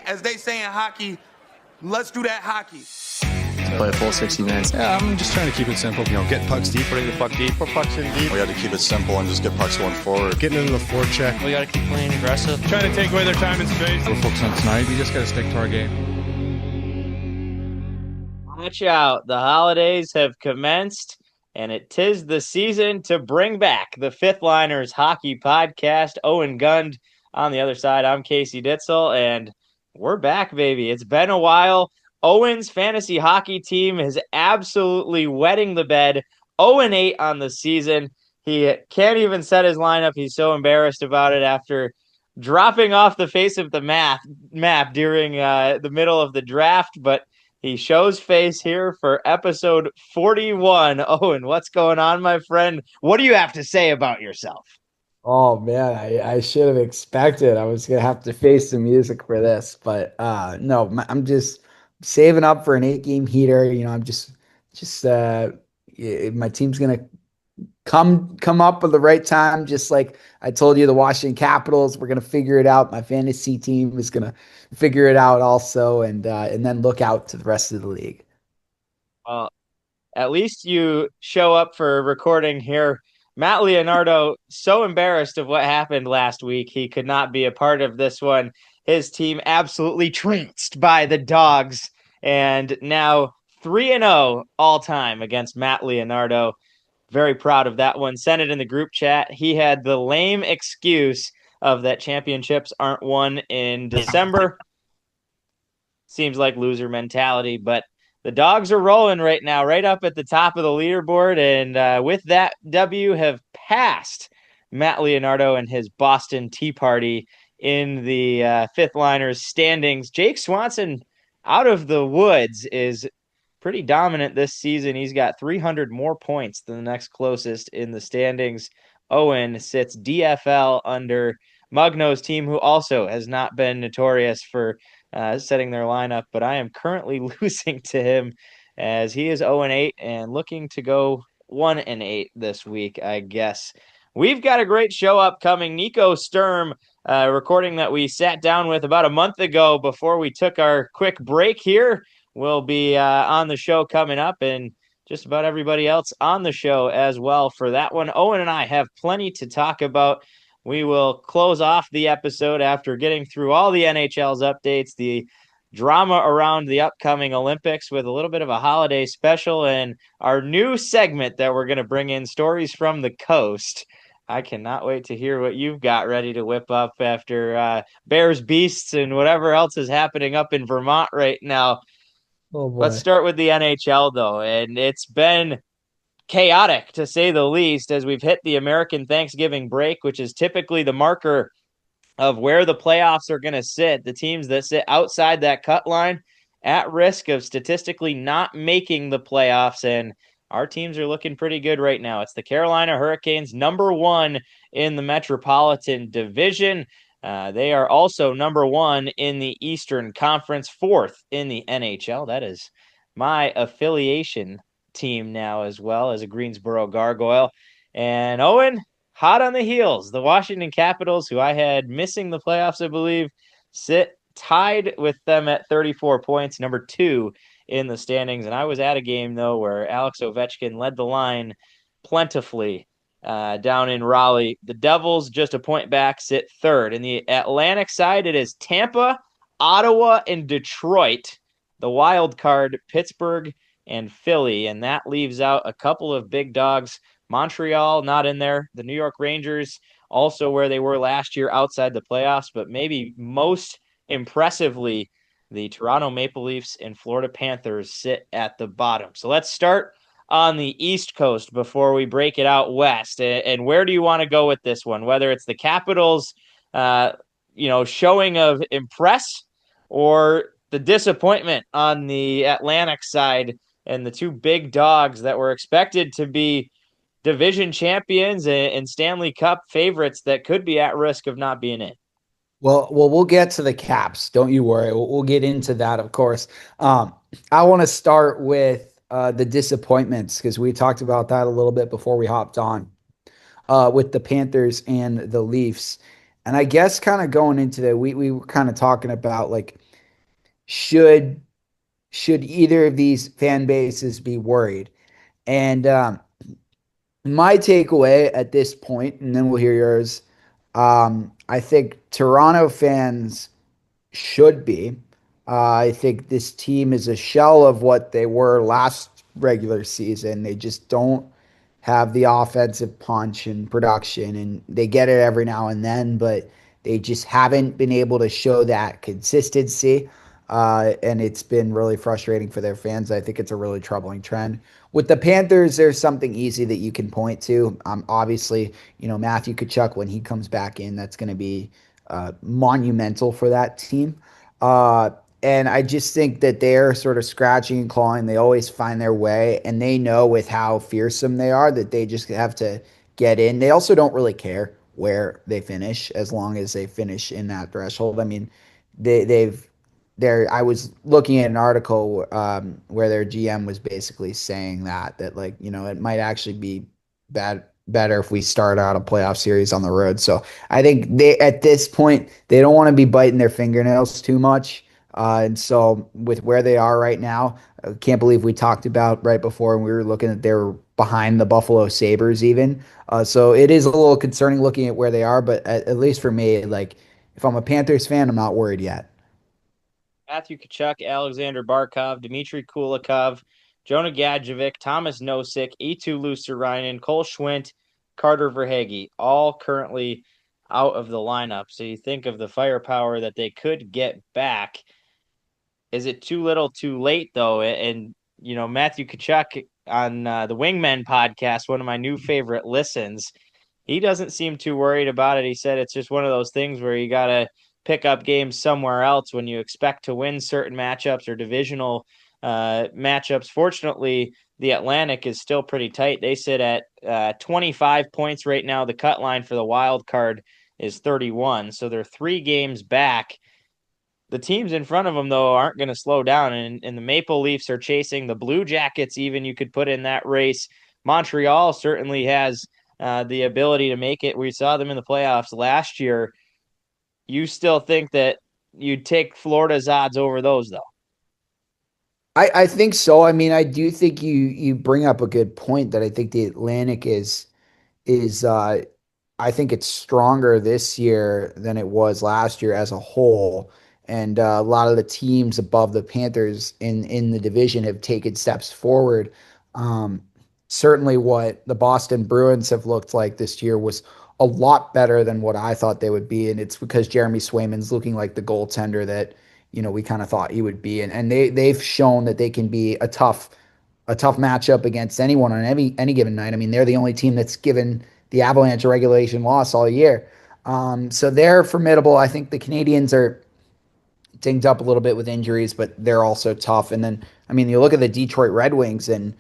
As they say in hockey, let's do that hockey. Play a full 60 minutes. Yeah, I'm just trying to keep it simple. Get pucks deep, bring the puck deep, put pucks in deep. We got to keep it simple and just get pucks going forward. Getting into the forecheck. We got to keep playing aggressive. Trying to take away their time and space. We're focused on tonight. We just got to stick to our game. Watch out. The holidays have commenced, and it 'tis the season to bring back the Fifth Liners Hockey Podcast. Owen Gund on the other side. I'm Casey Ditzel, and we're back, baby. It's been a while. Owen's fantasy hockey team is absolutely wetting the bed. 0-8 on the season. He can't even set his lineup. He's so embarrassed about it after dropping off the face of the map during the middle of the draft, but he shows face here for episode 41. Owen, what's going on, my friend? What do you have to say about yourself? Oh man, I should have expected I was gonna have to face the music for this, but no, I'm just saving up for an 8-game heater. You know, I'm just my team's gonna come up at the right time. Just like I told you, the Washington Capitals, we're gonna figure it out. My fantasy team is gonna figure it out also, and then look out to the rest of the league. Well, at least you show up for recording here. Matt Leonardo, so embarrassed of what happened last week. He could not be a part of this one. His team absolutely trounced by the Dogs, and now 3-0 all time against Matt Leonardo. Very proud of that one. Sent it in the group chat. He had the lame excuse of that championships aren't won in December. Seems like loser mentality, but the Dogs are rolling right now, right up at the top of the leaderboard, and with that W have passed Matt Leonardo and his Boston Tea Party in the Fifth Liners standings. Jake Swanson out of the woods is pretty dominant this season. He's got 300 more points than the next closest in the standings. Owen sits DFL under Mugno's team, who also has not been notorious for setting their lineup, but I am currently losing to him as he is 0-8 and looking to go 1-8 this week, I guess. We've got a great show upcoming. Nico Sturm, recording that we sat down with about a month ago before we took our quick break here, will be on the show coming up, and just about everybody else on the show as well for that one. Owen and I have plenty to talk about. We will close off the episode after getting through all the NHL's updates, the drama around the upcoming Olympics with a little bit of a holiday special, and our new segment that we're going to bring in, Stories from the Coast. I cannot wait to hear what you've got ready to whip up after Bears, Beasts, and whatever else is happening up in Vermont right now. Oh boy. Let's start with the NHL, though, and it's been chaotic, to say the least, as we've hit the American Thanksgiving break, which is typically the marker of where the playoffs are going to sit. The teams that sit outside that cut line at risk of statistically not making the playoffs, and our teams are looking pretty good right now. It's the Carolina Hurricanes, number 1 in the Metropolitan Division. They are also number 1 in the Eastern Conference, 4th in the NHL. That is my affiliation team now, as well as a Greensboro Gargoyle. And Owen, hot on the heels, the Washington Capitals, who I had missing the playoffs, I believe, sit tied with them at 34 points, number 2 in the standings. And I was at a game, though, where Alex Ovechkin led the line plentifully down in Raleigh. The Devils, just a point back, sit 3rd. In the Atlantic side, it is Tampa, Ottawa, and Detroit. The wild card, Pittsburgh and Philly, and that leaves out a couple of big dogs. Montreal not in there. The New York Rangers also where they were last year outside the playoffs, but maybe most impressively, the Toronto Maple Leafs and Florida Panthers sit at the bottom. So let's start on the East Coast before we break it out west. And where do you want to go with this one? Whether it's the Capitals, showing of impress, or the disappointment on the Atlantic side and the two big dogs that were expected to be division champions and Stanley Cup favorites that could be at risk of not being in. Well, we'll get to the Caps. Don't you worry. We'll get into that, of course. I want to start with the disappointments, because we talked about that a little bit before we hopped on with the Panthers and the Leafs. And I guess kind of going into that, we were kind of talking about like should either of these fan bases be worried? And my takeaway at this point, and then we'll hear yours. I think Toronto fans should be. I think this team is a shell of what they were last regular season. They just don't have the offensive punch and production, and they get it every now and then, but they just haven't been able to show that consistency. And it's been really frustrating for their fans. I think it's a really troubling trend. With the Panthers, there's something easy that you can point to. Obviously, Matthew Tkachuk, when he comes back in, that's going to be monumental for that team. And I just think that they're sort of scratching and clawing. They always find their way, and they know with how fearsome they are that they just have to get in. They also don't really care where they finish as long as they finish in that threshold. I mean, I was looking at an article where their GM was basically saying that like, it might actually be better if we start out a playoff series on the road. So I think at this point, they don't want to be biting their fingernails too much. And so with where they are right now, I can't believe we talked about right before when we were looking at they were behind the Buffalo Sabres even. So it is a little concerning looking at where they are, but at least for me, like if I'm a Panthers fan, I'm not worried yet. Matthew Tkachuk, Alexander Barkov, Dmitry Kulikov, Jonah Gadjevic, Thomas Nosek, Eetu Luostarinen, Cole Schwindt, Carter Verhaeghe, all currently out of the lineup. So you think of the firepower that they could get back. Is it too little too late, though? And, Matthew Tkachuk on the Wingmen podcast, one of my new favorite listens, he doesn't seem too worried about it. He said it's just one of those things where you got to pick up games somewhere else when you expect to win certain matchups or divisional matchups. Fortunately, the Atlantic is still pretty tight. They sit at 25 points right now. The cut line for the wild card is 31. So they're 3 games back. The teams in front of them, though, aren't going to slow down. And the Maple Leafs are chasing the Blue Jackets, even you could put in that race. Montreal certainly has the ability to make it. We saw them in the playoffs last year. You still think that you'd take Florida's odds over those, though? I think so. I mean, I do think you bring up a good point that I think the Atlantic is I think it's stronger this year than it was last year as a whole. And a lot of the teams above the Panthers in the division have taken steps forward. Certainly what the Boston Bruins have looked like this year was a lot better than what I thought they would be. And it's because Jeremy Swayman's looking like the goaltender that, we kind of thought he would be. And they've shown that they can be a tough matchup against anyone on any given night. I mean, they're the only team that's given the Avalanche a regulation loss all year. So they're formidable. I think the Canadians are dinged up a little bit with injuries, but they're also tough. And then, I mean, you look at the Detroit Red Wings and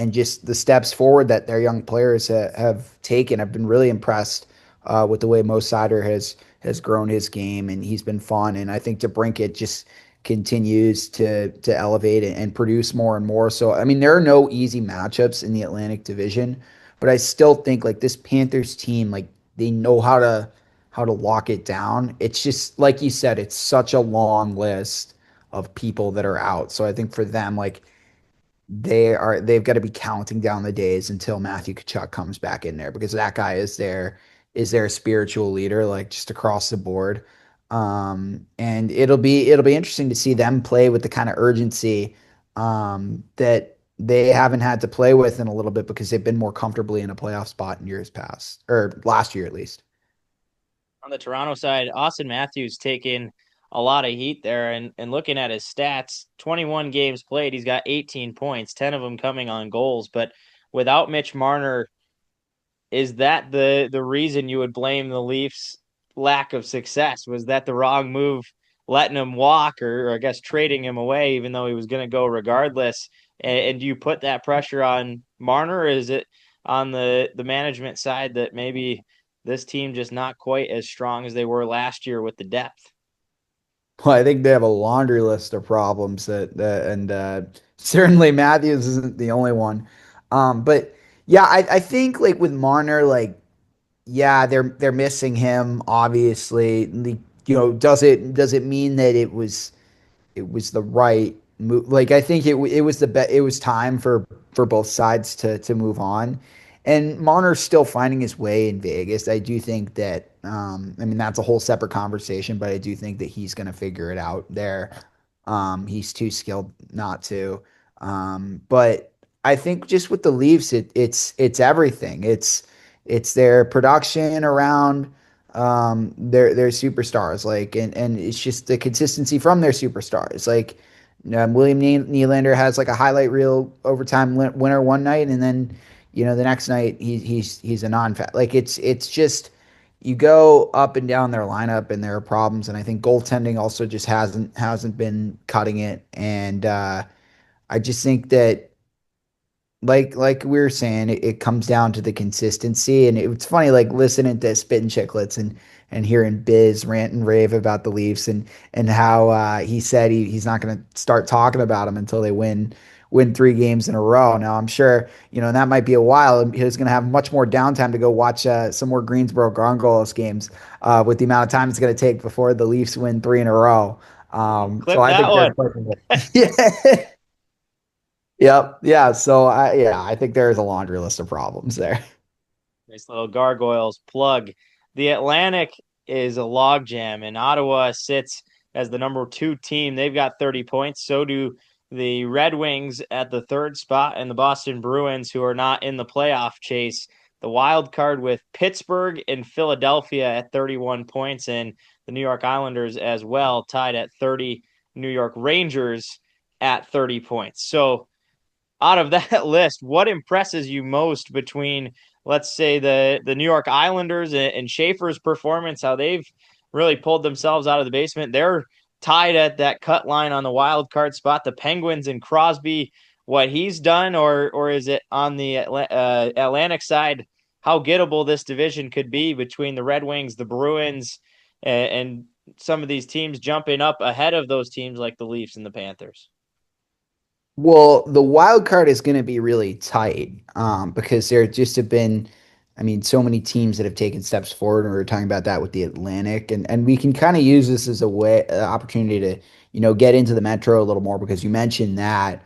just the steps forward that their young players have taken. I've been really impressed with the way Mo Seider has grown his game, and he's been fun. And I think DeBrincat just continues to elevate and produce more and more. So, I mean, there are no easy matchups in the Atlantic Division, but I still think like this Panthers team, like they know how to lock it down. It's just like you said, it's such a long list of people that are out. So I think for them, like they've got to be counting down the days until Matthew Tkachuk comes back in there, because that guy is their spiritual leader, like just across the board. And it'll be interesting to see them play with the kind of urgency that they haven't had to play with in a little bit, because they've been more comfortably in a playoff spot in years past, or last year at least. On the Toronto side, Austin Matthews taking a lot of heat there, and looking at his stats, 21 games played, he's got 18 points, 10 of them coming on goals. But without Mitch Marner, is that the reason you would blame the Leafs' lack of success? Was that the wrong move, letting him walk, or I guess trading him away, even though he was going to go regardless? And do you put that pressure on Marner, or is it on the management side that maybe this team just not quite as strong as they were last year with the depth? Well, I think they have a laundry list of problems and certainly Matthews isn't the only one. But yeah, I think like with Marner, like, yeah, they're missing him, obviously. Does it mean that it was it was the right move. Like I think it was it was time for both sides to move on. And Marner's still finding his way in Vegas. I do think that I mean that's a whole separate conversation, but I do think that he's going to figure it out there. He's too skilled not to. But I think just with the Leafs, it's everything. It's their production around their superstars, like, and it's just the consistency from their superstars. Like, William Nylander has like a highlight reel overtime winner one night, and then the next night he's a non-fat. Like it's just you go up and down their lineup, and there are problems. And I think goaltending also just hasn't been cutting it. And I just think that like we were saying, it comes down to the consistency. And it's funny, like listening to Spittin' Chicklets and hearing Biz rant and rave about the Leafs and how he said he's not going to start talking about them until they win 3 games in a row. Now I'm sure that might be a while. He's going to have much more downtime to go watch some more Greensboro Gargoyles games with the amount of time it's going to take before the Leafs win 3 in a row. Clip So I that think one. yeah. Yep. Yeah. So I think there is a laundry list of problems there. Nice little Gargoyles plug. The Atlantic is a logjam, and Ottawa sits as the number 2 team. They've got 30 points. So do the Red Wings at the 3rd spot, and the Boston Bruins, who are not in the playoff chase. The wild card with Pittsburgh and Philadelphia at 31 points, and the New York Islanders as well, tied at 30. New York Rangers at 30 points. So out of that list, what impresses you most between, let's say, the New York Islanders and Schaefer's performance, how they've really pulled themselves out of the basement? They're tied at that cut line on the wild card spot. The Penguins and Crosby, what he's done, or is it on the Atlantic side, how gettable this division could be between the Red Wings, the Bruins, and some of these teams jumping up ahead of those teams like the Leafs and the Panthers? Well, the wild card is going to be really tight because there just have been, I mean, so many teams that have taken steps forward, and we were talking about that with the Atlantic, and we can kind of use this as a way opportunity to get into the Metro a little more because you mentioned that.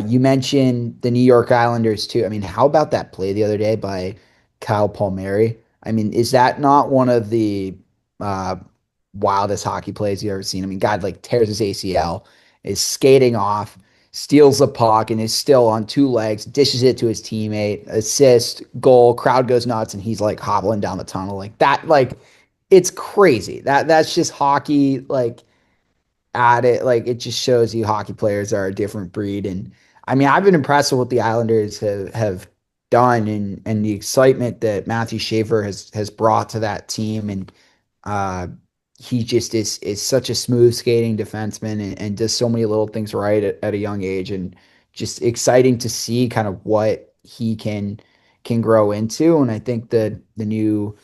You mentioned the New York Islanders too. I mean, how about that play the other day by Kyle Palmieri? I mean, is that not one of the uh, wildest hockey plays you've ever seen? I mean, God like tears his ACL, is skating off, steals the puck, and is still on 2 legs, dishes it to his teammate, assist, goal, crowd goes nuts, and he's like hobbling down the tunnel like that. Like it's crazy. That's just hockey. Like at it, like it just shows you hockey players are a different breed. And I mean, I've been impressed with what the Islanders have done and the excitement that Matthew Schaefer has brought to that team. And uh, he just is such a smooth skating defenseman and does so many little things right at a young age, and just exciting to see kind of what he can grow into. And I think the new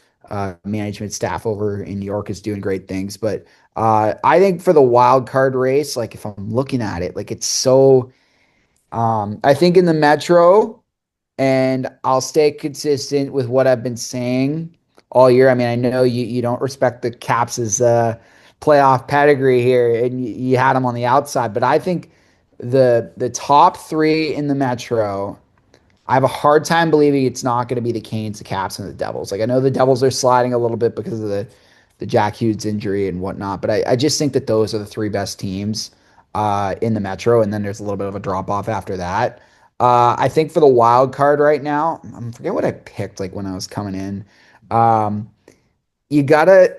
management staff over in New York is doing great things. But I think for the wild card race, like if I'm looking at it, like it's so I think in the Metro, and I'll stay consistent with what I've been saying all year. I mean, I know you don't respect the Caps' playoff pedigree here, and you had them on the outside, but I think the top 3 in the Metro, I have a hard time believing it's not going to be the Canes, the Caps, and the Devils. Like I know the Devils are sliding a little bit because of the Jack Hughes injury and whatnot, but I just think that those are the 3 best teams in the Metro, and then there's a little bit of a drop off after that. I think for the wild card right now, I forget what I picked like when I was coming in. Um, you gotta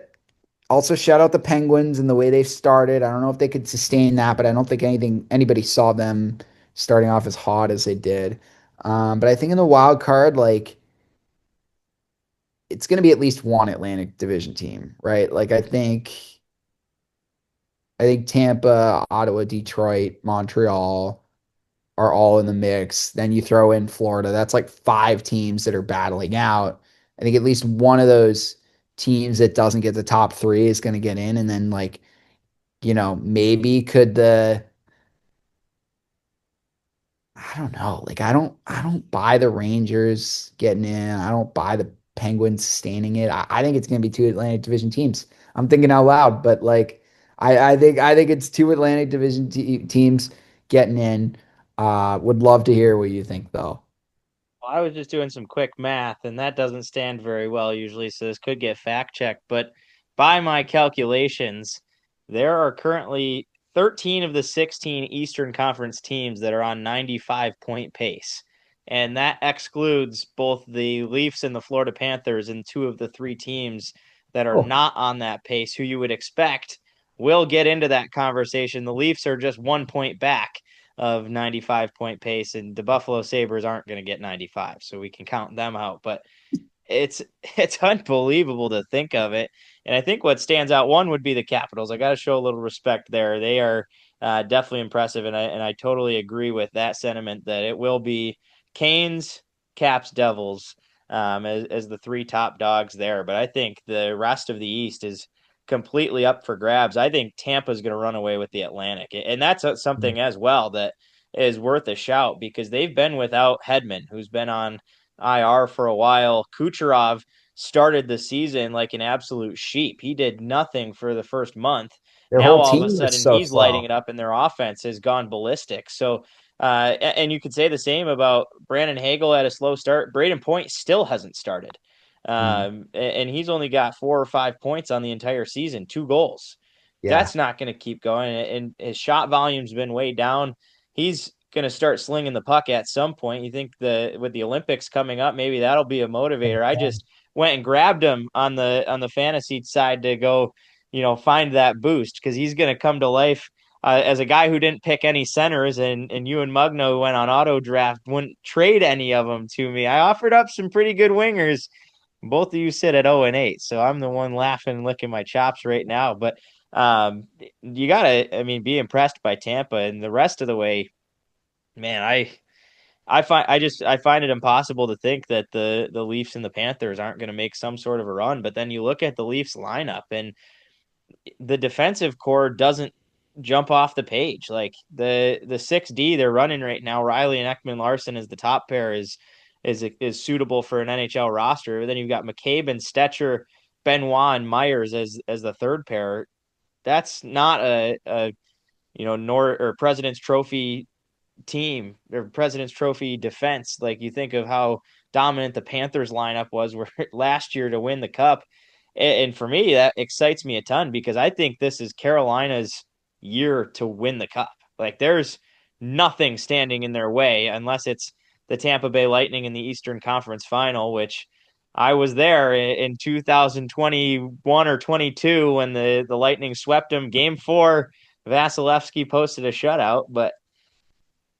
also shout out the Penguins and the way they've started. I don't know if they could sustain that, but I don't think anybody saw them starting off as hot as they did. But I think in the wild card, like it's going to be at least one Atlantic Division team, right? Like I think Tampa, Ottawa, Detroit, Montreal are all in the mix. Then you throw in Florida. That's like 5 teams that are battling out. I think at least one of those teams that doesn't get the top 3 is going to get in. And then like, maybe could I don't know. Like I don't buy the Rangers getting in. I don't buy the Penguins sustaining it. I think it's going to be 2 Atlantic Division teams. I'm thinking out loud, but like I think it's two Atlantic Division teams getting in. Would love to hear what you think, though. Well, I was just doing some quick math, and that doesn't stand very well usually, so this could get fact checked. But by my calculations, there are currently 13 of the 16 Eastern Conference teams that are on 95-point pace. And that excludes both the Leafs and the Florida Panthers, and two of the three teams that are Oh, not on that pace, who you would expect will get into that conversation. The Leafs are just 1 point back of 95-point pace, and the Buffalo Sabres aren't going to get 95, so we can count them out. But it's unbelievable to think of it. And I think what stands out, one would be the Capitals. I got to show a little respect there. They are definitely impressive, and I totally agree with that sentiment that it will be Canes, Caps, Devils as the three top dogs there. But I think the rest of the East is completely up for grabs. I think Tampa's going to run away with the Atlantic, and that's something as well that is worth a shout because they've been without Hedman, who's been on IR for a while. Kucherov started the season like an absolute sheep. He did nothing for the first month. their Now whole all of a team is sudden so he's lighting slow. it up, and their offense has gone ballistic. So, and you could say the same about Brandon Hagel at a slow start. Braden Point still hasn't started, Mm, and he's only got 4 or 5 points on the entire season, 2 goals. yeah. That's not going to keep going, and his shot volume's been way down. He's going to start slinging the puck at some point. You think with the Olympics coming up, maybe that'll be a motivator. I just went and grabbed him on the fantasy side to go, find that boost because he's going to come to life. As a guy who didn't pick any centers, and you and Mugno went on auto draft, wouldn't trade any of them to me. I offered up some pretty good wingers. Both of you sit at 0-8, so I'm the one laughing, licking my chops right now. But you gotta, I mean, be impressed by Tampa, and the rest of the way, man. I find it impossible to think that the Leafs and the Panthers aren't going to make some sort of a run. But then you look at the Leafs lineup, and the defensive core doesn't jump off the page. Like the 6D they're running right now, Riley and Ekman Larson as the top pair is suitable for an NHL roster. But then you've got McCabe and Stetcher, Benoit and Myers as the third pair. That's not a nor or President's Trophy team or President's Trophy defense. Like you think of how dominant the Panthers lineup was last year to win the cup. And for me, that excites me a ton because I think this is Carolina's year to win the cup. Like there's nothing standing in their way unless it's the Tampa Bay Lightning in the Eastern Conference Final, which I was there in 2021 or 22 when the Lightning swept them. Game 4, Vasilevsky posted a shutout, but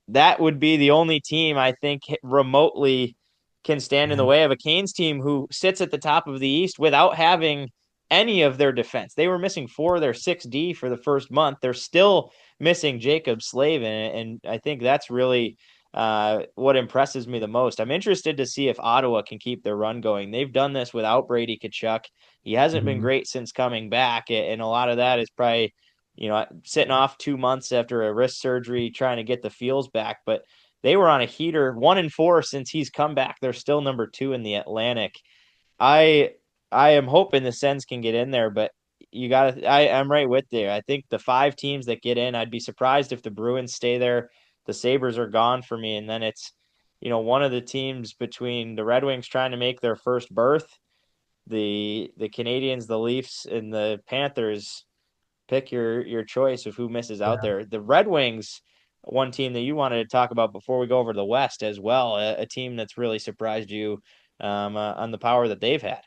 that would be the only team I think remotely can stand in the way of a Canes team who sits at the top of the East without having any of their defense. They were missing 4 of their 6D for the first month. They're still missing Jacob Slavin, and I think that's really what impresses me the most. I'm interested to see if Ottawa can keep their run going. They've done this without Brady Tkachuk. He hasn't been Mhm. great since coming back, and a lot of that is probably sitting off 2 months after a wrist surgery, trying to get the feels back. But they were on a heater, 1-4 since he's come back. They're still number 2 in the Atlantic. I I am hoping the Sens can get in there, but I'm right with you. I think the 5 teams that get in, I'd be surprised if the Bruins stay there. The Sabres are gone for me, and then it's one of the teams between the Red Wings trying to make their first berth, the Canadians, the Leafs, and the Panthers. Pick your choice of who misses out Yeah. there. The Red Wings, one team that you wanted to talk about before we go over to the West as well, a team that's really surprised you on the power that they've had.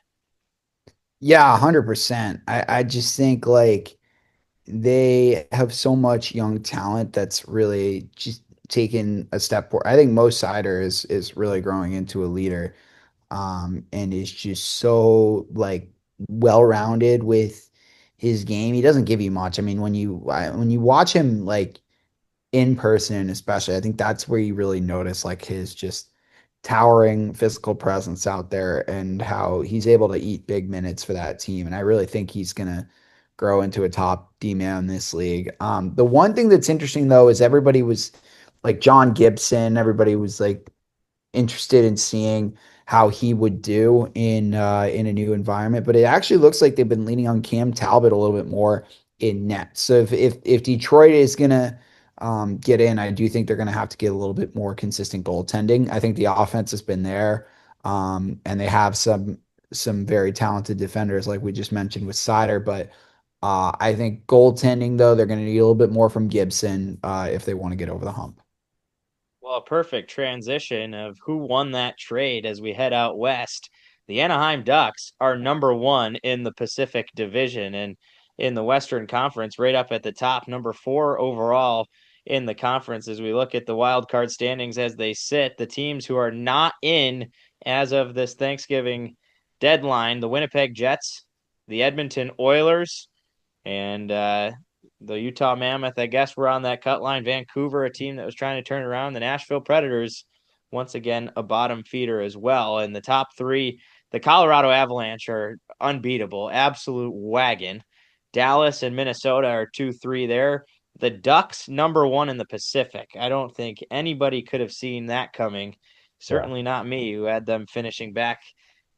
Yeah, 100%. I just think like they have so much young talent that's really just taken a step forward. I think Mo Sider is really growing into a leader, and is just so like well-rounded with his game. He doesn't give you much. I mean, when you watch him like in person, especially, I think that's where you really notice like his just towering physical presence out there and how he's able to eat big minutes for that team. And I really think he's gonna grow into a top D man in this league. The one thing that's interesting though is everybody was like John Gibson, everybody was like interested in seeing how he would do in a new environment. But it actually looks like they've been leaning on Cam Talbot a little bit more in net. So if Detroit is gonna get in, I do think they're gonna have to get a little bit more consistent goaltending. I think the offense has been there, and they have some very talented defenders, like we just mentioned with Sider. But I think goaltending, though, they're going to need a little bit more from Gibson if they want to get over the hump. Well, a perfect transition of who won that trade as we head out west. The Anaheim Ducks are number one in the Pacific Division and in the Western Conference, right up at the top, number 4 overall in the conference. As we look at the wild card standings as they sit, the teams who are not in as of this Thanksgiving deadline, the Winnipeg Jets, the Edmonton Oilers, and the Utah Mammoth, I guess, were on that cut line. Vancouver, a team that was trying to turn around. The Nashville Predators, once again, a bottom feeder as well. And the top 3, the Colorado Avalanche are unbeatable, absolute wagon. Dallas and Minnesota are 2-3 there. The Ducks, number 1 in the Pacific. I don't think anybody could have seen that coming. Certainly not me, who had them finishing back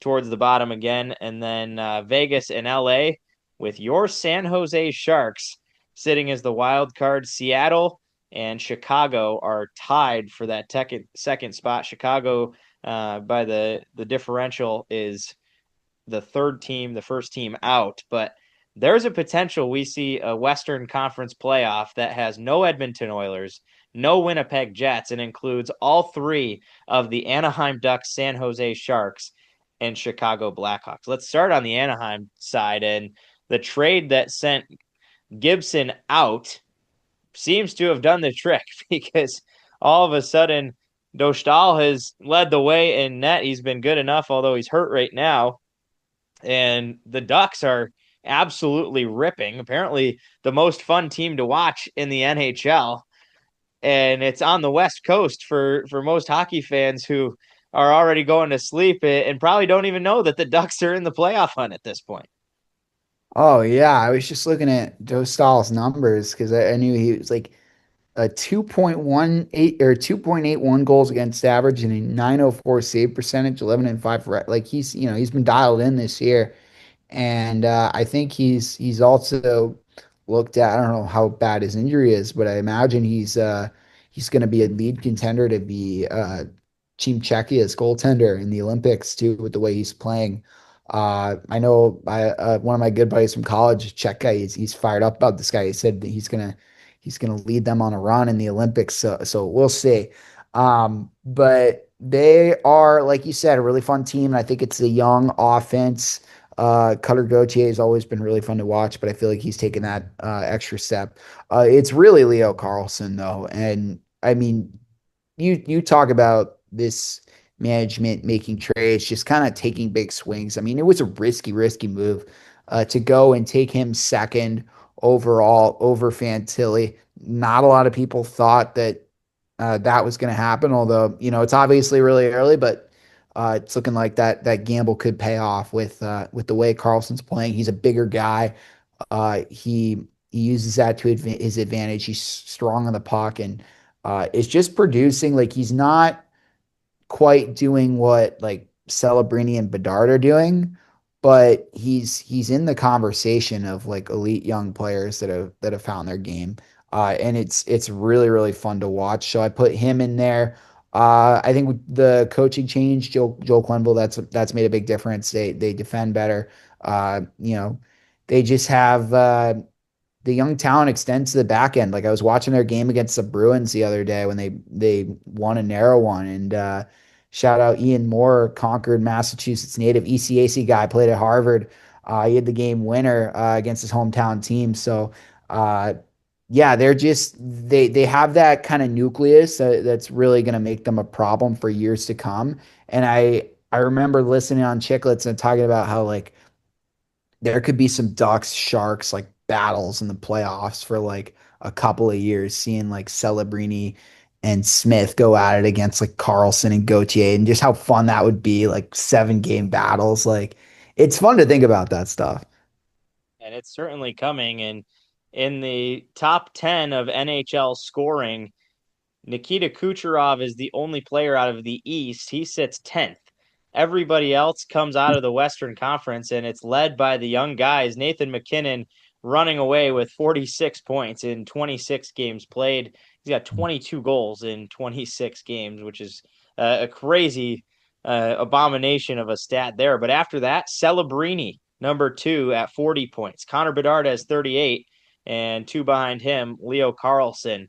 towards the bottom again. And then Vegas and LA with your San Jose Sharks sitting as the wild card. Seattle and Chicago are tied for that second spot. Chicago, by the differential, is the third team, the first team out. But there's a potential we see a Western Conference playoff that has no Edmonton Oilers, no Winnipeg Jets, and includes all 3 of the Anaheim Ducks, San Jose Sharks, and Chicago Blackhawks. Let's start on the Anaheim side. And the trade that sent Gibson out seems to have done the trick, because all of a sudden Dostal has led the way in net. He's been good enough, although he's hurt right now. And the Ducks are absolutely ripping. Apparently the most fun team to watch in the NHL. And it's on the West Coast for most hockey fans who are already going to sleep and probably don't even know that the Ducks are in the playoff hunt at this point. Oh yeah, I was just looking at Dostal's numbers because I knew he was like a 2.18 or 2.81 goals against average and a 904 save percentage, 11 and 5 like he's been dialed in this year. And I think he's also looked at. I don't know how bad his injury is, but I imagine he's going to be a lead contender to be Team Czechia's goaltender in the Olympics too, with the way he's playing. I know one of my good buddies from college, Czech guy, he's fired up about this guy. He said that he's gonna lead them on a run in the Olympics. So we'll see. But they are, like you said, a really fun team. And I think it's a young offense. Cutter Gauthier has always been really fun to watch, but I feel like he's taken that extra step. It's really Leo Carlsson though. And I mean, you talk about this management making trades, just kind of taking big swings. I mean, it was a risky move to go and take him second overall over Fantilli. Not a lot of people thought that that was going to happen, although, it's obviously really early, but it's looking like that gamble could pay off with the way Carlson's playing. He's a bigger guy. He uses that to his advantage. He's strong on the puck and is just producing. Like, he's not quite doing what like Celebrini and Bedard are doing, but he's in the conversation of like elite young players that have found their game. And it's really fun to watch. So I put him in there. I think with the coaching change, Joe Quenneville, that's made a big difference. They defend better. They just have the young talent extends to the back end. Like, I was watching their game against the Bruins the other day when they won a narrow one, and shout out Ian Moore, Concord, Massachusetts native, ECAC guy, played at Harvard. He had the game winner against his hometown team. So yeah, they have that kind of nucleus that's really going to make them a problem for years to come. And I remember listening on Chicklets and talking about how like there could be some Ducks Sharks like battles in the playoffs for like a couple of years, seeing like Celebrini and Smith go at it against like Carlson and Gauthier, and just how fun that would be, like 7-game battles. Like, it's fun to think about that stuff. And it's certainly coming. And in the top 10 of NHL scoring, Nikita Kucherov is the only player out of the East. He sits 10th. Everybody else comes out of the Western Conference, and it's led by the young guys. Nathan MacKinnon running away with 46 points in 26 games played. He's got 22 goals in 26 games, which is a crazy abomination of a stat there. But after that, Celebrini, number 2 at 40 points. Connor Bedard has 38, and 2 behind him, Leo Carlsson,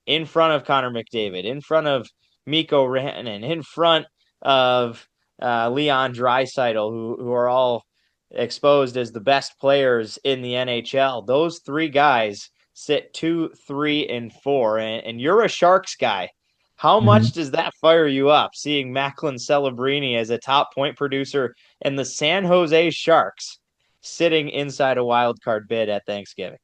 in front of Connor McDavid, in front of Mikko Rantanen, in front of Leon Draisaitl, who are all exposed as the best players in the NHL. Those 3 guys sit 2, 3, and 4. And you're a Sharks guy. How much does that fire you up, seeing Macklin Celebrini as a top point producer and the San Jose Sharks sitting inside a wild card bid at Thanksgiving?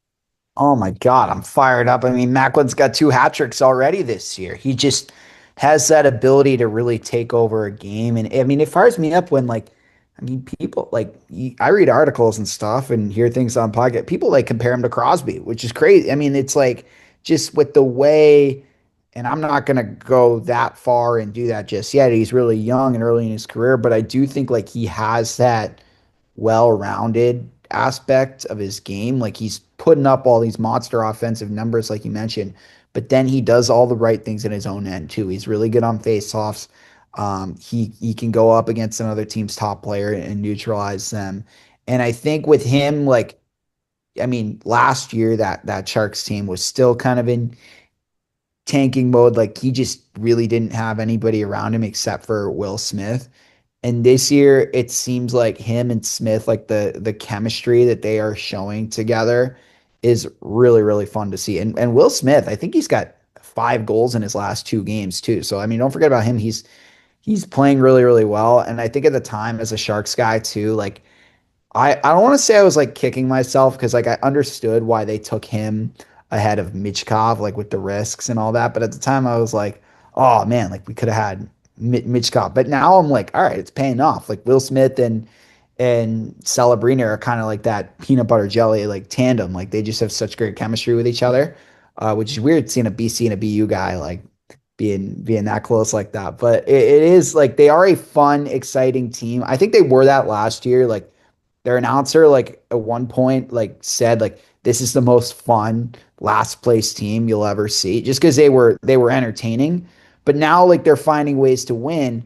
Oh my God, I'm fired up. I mean, Macklin's got 2 hat tricks already this year. He just has that ability to really take over a game. And I mean, it fires me up when, like, I mean, people like, I read articles and stuff and hear things on podcast. People like compare him to Crosby, which is crazy. I mean, it's like just with the way, and I'm not going to go that far and do that just yet. He's really young and early in his career, but I do think like he has that well-rounded aspect of his game. Like he's putting up all these monster offensive numbers, like you mentioned, but then he does all the right things in his own end too. He's really good on faceoffs. He can go up against another team's top player and neutralize them. And I think with him, like, I mean, last year that Sharks team was still kind of in tanking mode. Like he just really didn't have anybody around him except for Will Smith. And this year, it seems like him and Smith, like the chemistry that they are showing together, is really really fun to see. And Will Smith, I think he's got 5 goals in his last 2 games too. So I mean, don't forget about him. He's playing really really well. And I think at the time as a Sharks guy too, like I don't want to say I was like kicking myself because like I understood why they took him ahead of Michkov, like with the risks and all that. But at the time, I was like, oh man, like we could have had Michkov. But now I'm like, all right, it's paying off. Like Will Smith and Celebrini are kind of like that peanut butter jelly like tandem. Like they just have such great chemistry with each other, which is weird seeing a BC and a BU guy like being that close like that. But it is like they are a fun, exciting team. I think they were that last year. Like their announcer, like at one point, like said, like this is the most fun last place team you'll ever see, just because they were entertaining. But now, like they're finding ways to win.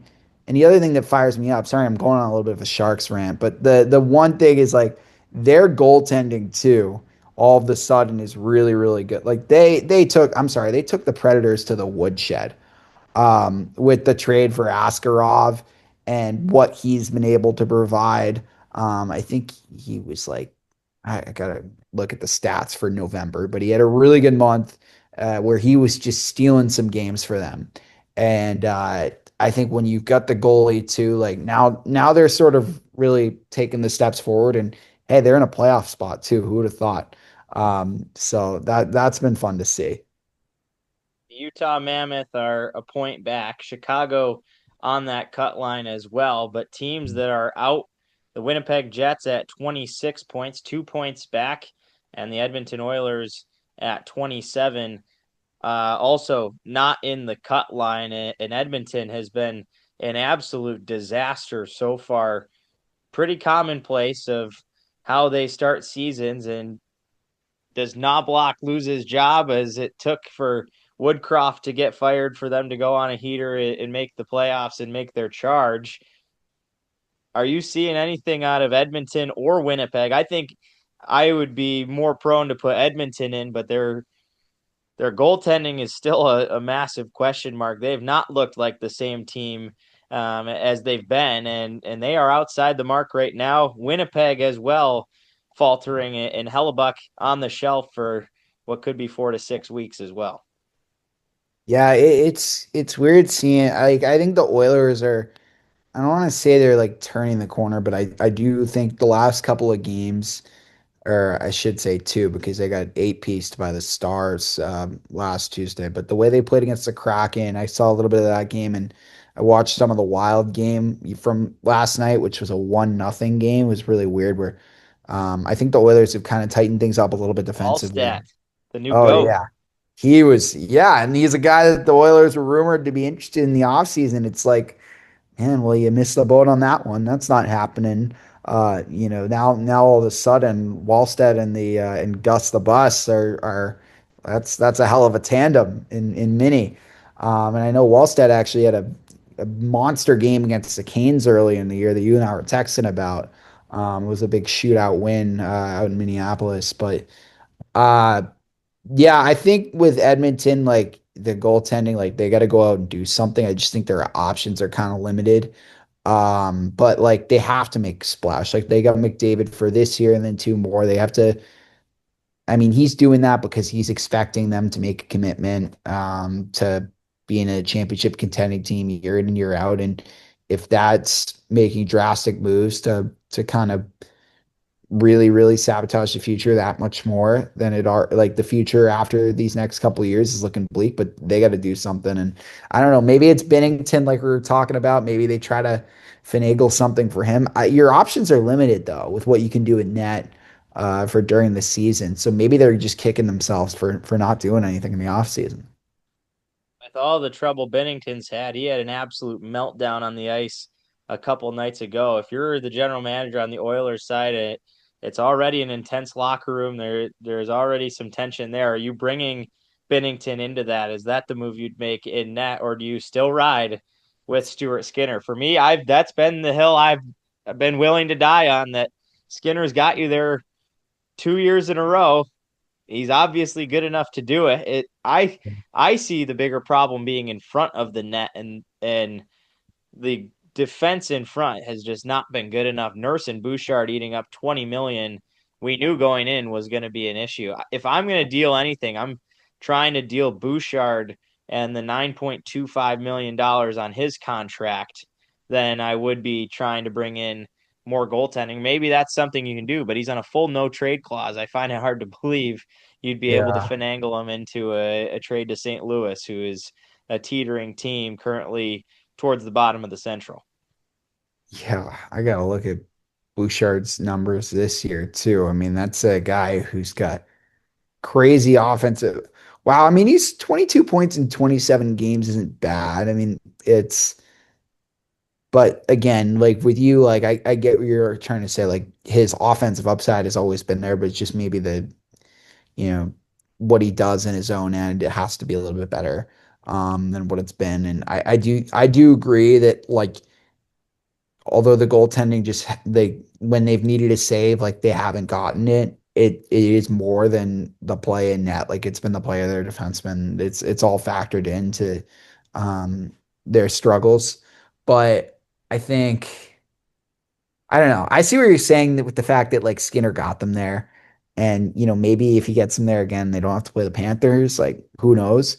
And the other thing that fires me up, sorry, I'm going on a little bit of a Sharks rant, but the one thing is like their goaltending too. All of a sudden is really really good. Like they took, I'm sorry, they took the Predators to the woodshed with the trade for Askarov and what he's been able to provide. I think he was like, I gotta look at the stats for November, but he had a really good month where he was just stealing some games for them. And I think when you've got the goalie too, like now they're sort of really taking the steps forward. And hey, they're in a playoff spot too. Who would have thought? So that's been fun to see. Utah Mammoth are a point back. Chicago on that cut line as well. But teams that are out, the Winnipeg Jets at 26 points, 2 points back, and the Edmonton Oilers at 27. Also not in the cut line. And Edmonton has been an absolute disaster so far. Pretty commonplace of how they start seasons. And does Knobloch lose his job as it took for Woodcroft to get fired for them to go on a heater and make the playoffs and make their charge? Are you seeing anything out of Edmonton or Winnipeg? I think I would be more prone to put Edmonton in, but their goaltending is still a massive question mark. They have not looked like the same team as they've been, and they are outside the mark right now. Winnipeg as well, faltering, and Hellebuck on the shelf for what could be 4 to 6 weeks as well. Yeah, it's weird seeing. I think the Oilers are. I don't want to say they're like turning the corner, but I do think the last couple of games, or I should say 2, because they got 8-pieced by the Stars last Tuesday. But the way they played against the Kraken, I saw a little bit of that game, and I watched some of the Wild game from last night, which was a 1-0 game. It was really weird. Where I think the Oilers have kind of tightened things up a little bit defensively. Allstat, the new Oh GOAT. yeah, he was. Yeah, and he's a guy that the Oilers were rumored to be interested in the offseason. It's like, man, well, you missed the boat on that one. That's not happening. Now all of a sudden Wallstedt and Gus the Bus are that's a hell of a tandem in mini. And I know Wallstedt actually had a monster game against the Canes early in the year that you and I were texting about. It was a big shootout win out in Minneapolis, but uh, yeah, I think with Edmonton, like the goaltending, like they got to go out and do something. I just think their options are kind of limited. But like they have to make a splash. Like they got McDavid for this year and then two more. They have to. I mean, he's doing that because he's expecting them to make a commitment to being a championship contending team year in and year out. And if that's making drastic moves to kind of really, really sabotage the future that much more than it are like the future after these next couple of years is looking bleak, but they got to do something. And I don't know, maybe it's Binnington, like we were talking about. Maybe they try to finagle something for him. Your options are limited though with what you can do in net for during the season. So maybe they're just kicking themselves for not doing anything in the offseason. With all the trouble Bennington's had, he had an absolute meltdown on the ice a couple nights ago. If you're the general manager on the Oilers side, it's already an intense locker room. There's already some tension there. Are you bringing Bennington into that? Is that the move you'd make in net, or do you still ride with Stuart Skinner? For me, that's been the hill I've been willing to die on. That Skinner's got you there 2 years in a row. He's obviously good enough to do it. I see the bigger problem being in front of the net, and the defense in front has just not been good enough. Nurse and Bouchard eating up 20 million. We knew going in was going to be an issue. If I'm going to deal anything, I'm trying to deal Bouchard and the $9.25 million on his contract than I would be trying to bring in more goaltending. Maybe that's something you can do, but he's on a full no trade clause. I find it hard to believe you'd be able to Yeah. finagle him into a trade to St. Louis, who is a teetering team currently towards the bottom of the Central. Yeah, I gotta look at Bouchard's numbers this year too. I mean, that's a guy who's got crazy offensive. Wow, I mean, he's 22 points in 27 games isn't bad. I mean, but again, like with you, like I get what you're trying to say. Like his offensive upside has always been there, but it's just maybe you know, what he does in his own end, it has to be a little bit better than what it's been. And I do agree that like although the goaltending just they when they've needed a save, like they haven't gotten it. It is more than the play in net. Like it's been the play of their defensemen. It's all factored into um, their struggles. But I think I don't know. I see what you're saying with the fact that like Skinner got them there, and maybe if he gets them there again, they don't have to play the Panthers. Like who knows?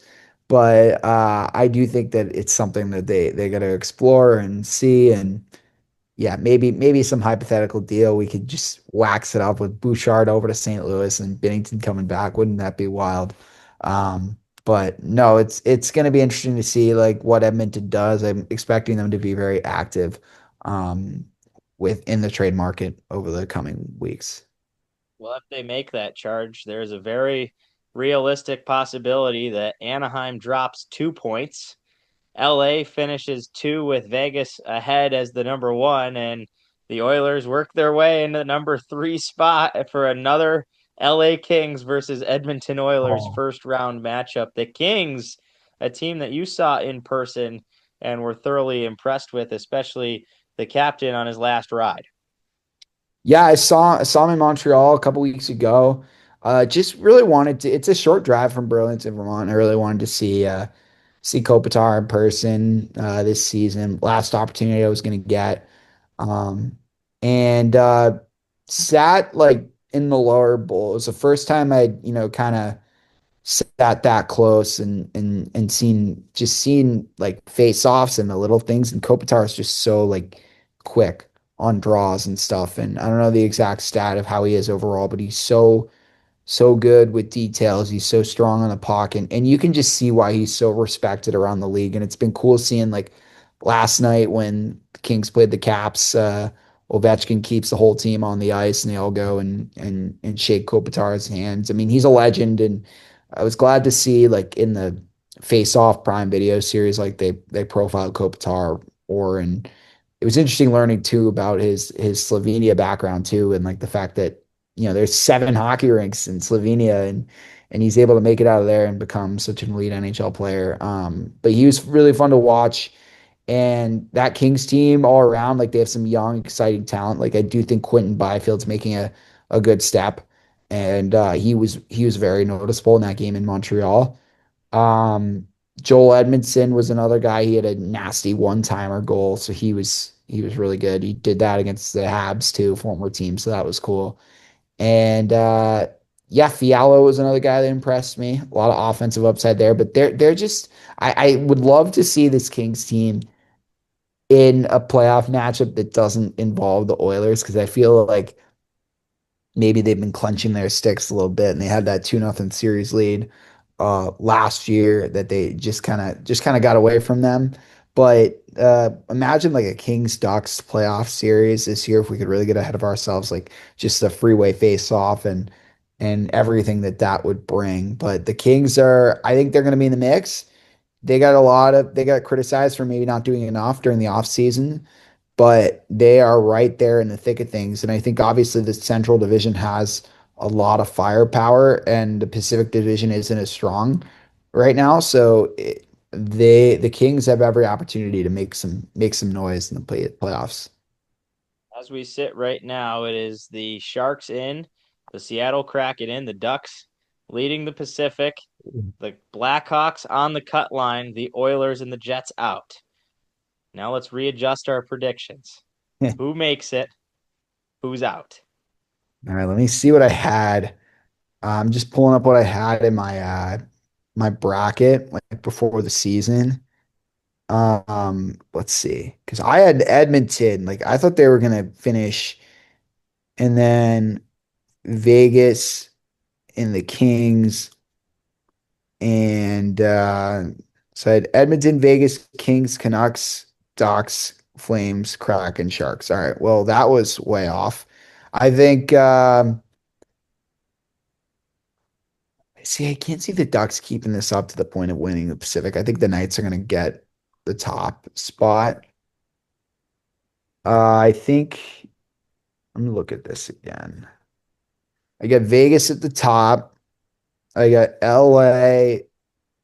But I do think that it's something that they got to explore and see and yeah, maybe some hypothetical deal. We could just wax it up with Bouchard over to St. Louis and Binnington coming back. Wouldn't that be wild? But no, it's going to be interesting to see like what Edmonton does. I'm expecting them to be very active within the trade market over the coming weeks. Well, if they make that charge, there's a very realistic possibility that Anaheim drops 2 points. LA finishes two with Vegas ahead as the number one, and the Oilers work their way into the number three spot for another LA Kings versus Edmonton Oilers Oh. first round matchup. The Kings, a team that you saw in person and were thoroughly impressed with, especially the captain on his last ride. Yeah, I saw him in Montreal a couple weeks ago. Just really wanted to. It's a short drive from Burlington, Vermont. I really wanted to see Kopitar in person this season. Last opportunity I was going to get, and sat like in the lower bowl. It was the first time I'd kind of sat that close and seen like face offs and the little things. And Kopitar is just so like quick on draws and stuff. And I don't know the exact stat of how he is overall, but he's so good with details. He's so strong on the puck, and you can just see why he's so respected around the league. And it's been cool seeing like last night when the Kings played the Caps. Ovechkin keeps the whole team on the ice, and they all go and shake Kopitar's hands. I mean, he's a legend, and I was glad to see like in the Face Off Prime Video series, like they profiled Kopitar or and it was interesting learning too about his Slovenia background too, and like the fact that there's 7 hockey rinks in Slovenia, and he's able to make it out of there and become such an elite NHL player. But he was really fun to watch. And that Kings team all around, like they have some young, exciting talent. Like I do think Quentin Byfield's making a good step, and he was very noticeable in that game in Montreal. Um, Joel Edmondson was another guy. He had a nasty one-timer goal, so he was really good. He did that against the Habs too, former team, so that was cool. And yeah, Fialo was another guy that impressed me. A lot of offensive upside there, but they're just I would love to see this Kings team in a playoff matchup that doesn't involve the Oilers, because I feel like maybe they've been clenching their sticks a little bit, and they had that 2-0 series lead last year that they just kind of got away from them. But imagine like a Kings Ducks playoff series this year if we could really get ahead of ourselves, like just the freeway face off and everything that would bring. But the Kings I think they're going to be in the mix. They got criticized for maybe not doing enough during the offseason, but they are right there in the thick of things. And I think obviously the Central Division has a lot of firepower, and the Pacific Division isn't as strong right now. So the Kings have every opportunity to make some noise in the playoffs. As we sit right now, it is the Sharks in, the Seattle Kraken in, the Ducks leading the Pacific, the Blackhawks on the cut line, the Oilers and the Jets out. Now let's readjust our predictions. Who makes it? Who's out? All right, let me see what I had. I'm just pulling up what I had in my bracket like before the season. Let's see, because I had Edmonton. Like I thought they were gonna finish, and then Vegas and the Kings, and so I had Edmonton, Vegas, Kings, Canucks, Ducks, Flames, Kraken, Sharks. All right, well that was way off. I think. See, I can't see the Ducks keeping this up to the point of winning the Pacific. I think the Knights are going to get the top spot. I think, let me look at this again. I got Vegas at the top. I got LA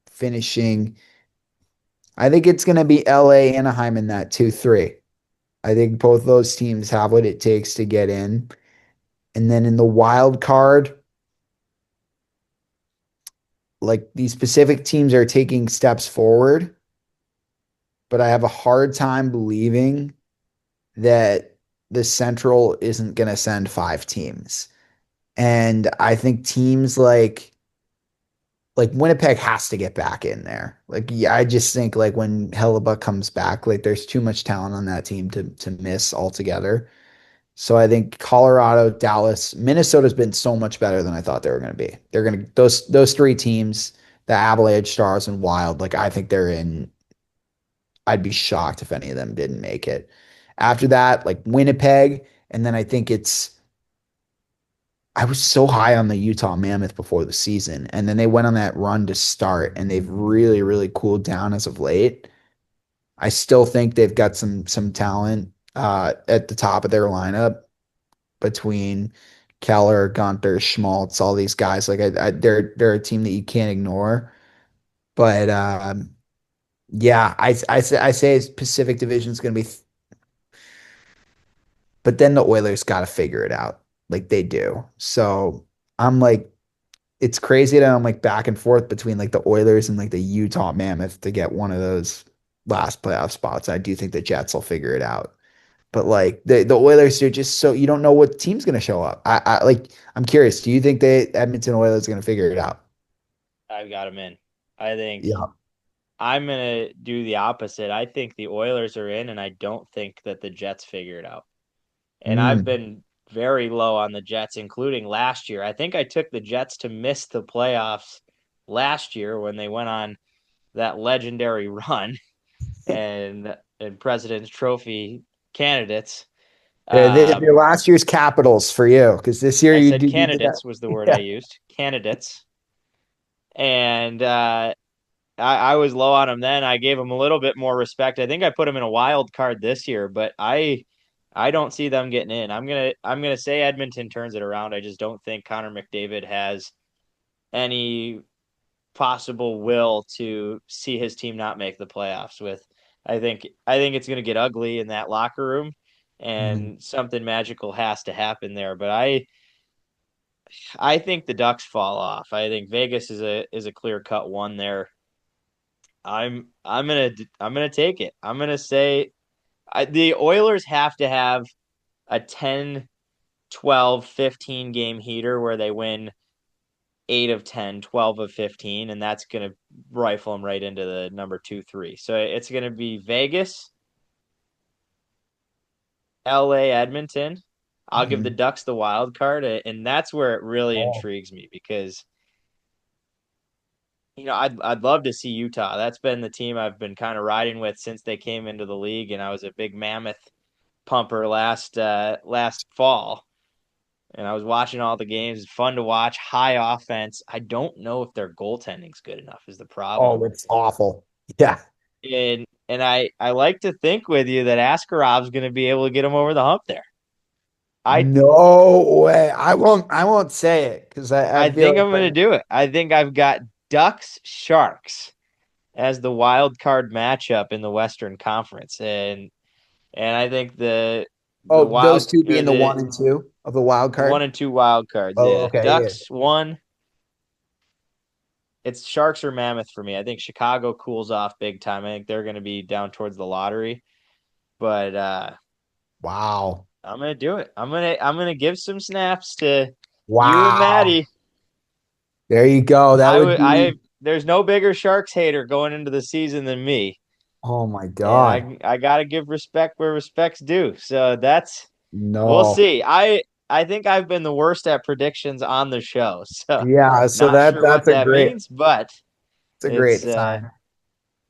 finishing. I think it's going to be LA, Anaheim in that 2-3. I think both those teams have what it takes to get in. And then in the wild card, like these Pacific teams are taking steps forward, but I have a hard time believing that the Central isn't going to send 5 teams. And I think teams like Winnipeg has to get back in there. Like, yeah, I just think like when Hellebuck comes back, like there's too much talent on that team to miss altogether. So I think Colorado, Dallas, Minnesota's been so much better than I thought they were going to be. They're going to those 3 teams, the Avalanche, Stars, and Wild. Like I think they're in. I'd be shocked if any of them didn't make it. After that, like Winnipeg, and then I think I was so high on the Utah Mammoth before the season, and then they went on that run to start, and they've really, really cooled down as of late. I still think they've got some talent at the top of their lineup between Keller, Gunter, Schmaltz, all these guys. Like they're a team that you can't ignore. But yeah, I say Pacific Division is going to be, but then the Oilers got to figure it out, like they do. So I'm like, it's crazy that I'm like back and forth between like the Oilers and like the Utah Mammoth to get one of those last playoff spots. I do think the Jets will figure it out. But like the Oilers are just so you don't know what team's going to show up. I'm curious. Do you think the Edmonton Oilers are going to figure it out? I've got them in. I think Yeah. I'm going to do the opposite. I think the Oilers are in, and I don't think that the Jets figure it out. And I've been very low on the Jets, including last year. I think I took the Jets to miss the playoffs last year when they went on that legendary run and President's Trophy candidates. Your last year's Capitals for you, because this year I you said did candidates that. was the word I used. Candidates. And I was low on him then. I gave him a little bit more respect. I think I put him in a wild card this year, but I don't see them getting in. I'm gonna say Edmonton turns it around. I just don't think Connor McDavid has any possible will to see his team not make the playoffs with. I think it's gonna get ugly in that locker room Mhm. and something magical has to happen there. But I think the Ducks fall off. I think Vegas is a clear cut one there. I'm gonna take it. I'm gonna say the Oilers have to have a 10, 12, 15 game heater where they win 8 of 10, 12 of 15, and that's going to rifle them right into the number 2, 3. So it's going to be Vegas, LA, Edmonton. I'll give the Mhm. Ducks the wild card, and that's where it really Oh. intrigues me because I'd love to see Utah. That's been the team I've been kind of riding with since they came into the league, and I was a big Mammoth pumper last fall. And I was watching all the games. It's fun to watch. High offense. I don't know if their goaltending's good enough is the Oh, problem. it's awful. Yeah. And I like to think with you that Askarov's going to be able to get him over the hump there. I No way. I won't say it because I I feel think I'm going to like do it. I think I've got Ducks Sharks as the wild card matchup in the Western Conference, and I think the oh, those wild two or being the one and two of the wild the one card. and two wild cards. Oh, Yeah, okay. Yeah. Ducks one. It's Sharks or Mammoth for me. I think Chicago cools off big time. I think they're going to be down towards the lottery, but Wow. I'm gonna do it. I'm gonna give some snaps to you and Wow. Maddie. There you go. That I would would I be, There's no bigger Sharks hater going into the season than me, oh my and God. I gotta give respect where respect's due. So that's we'll No. see. I think I've been the worst at predictions on the show, so Yeah, so not sure what that's a that great means, but it's a it's great uh sign.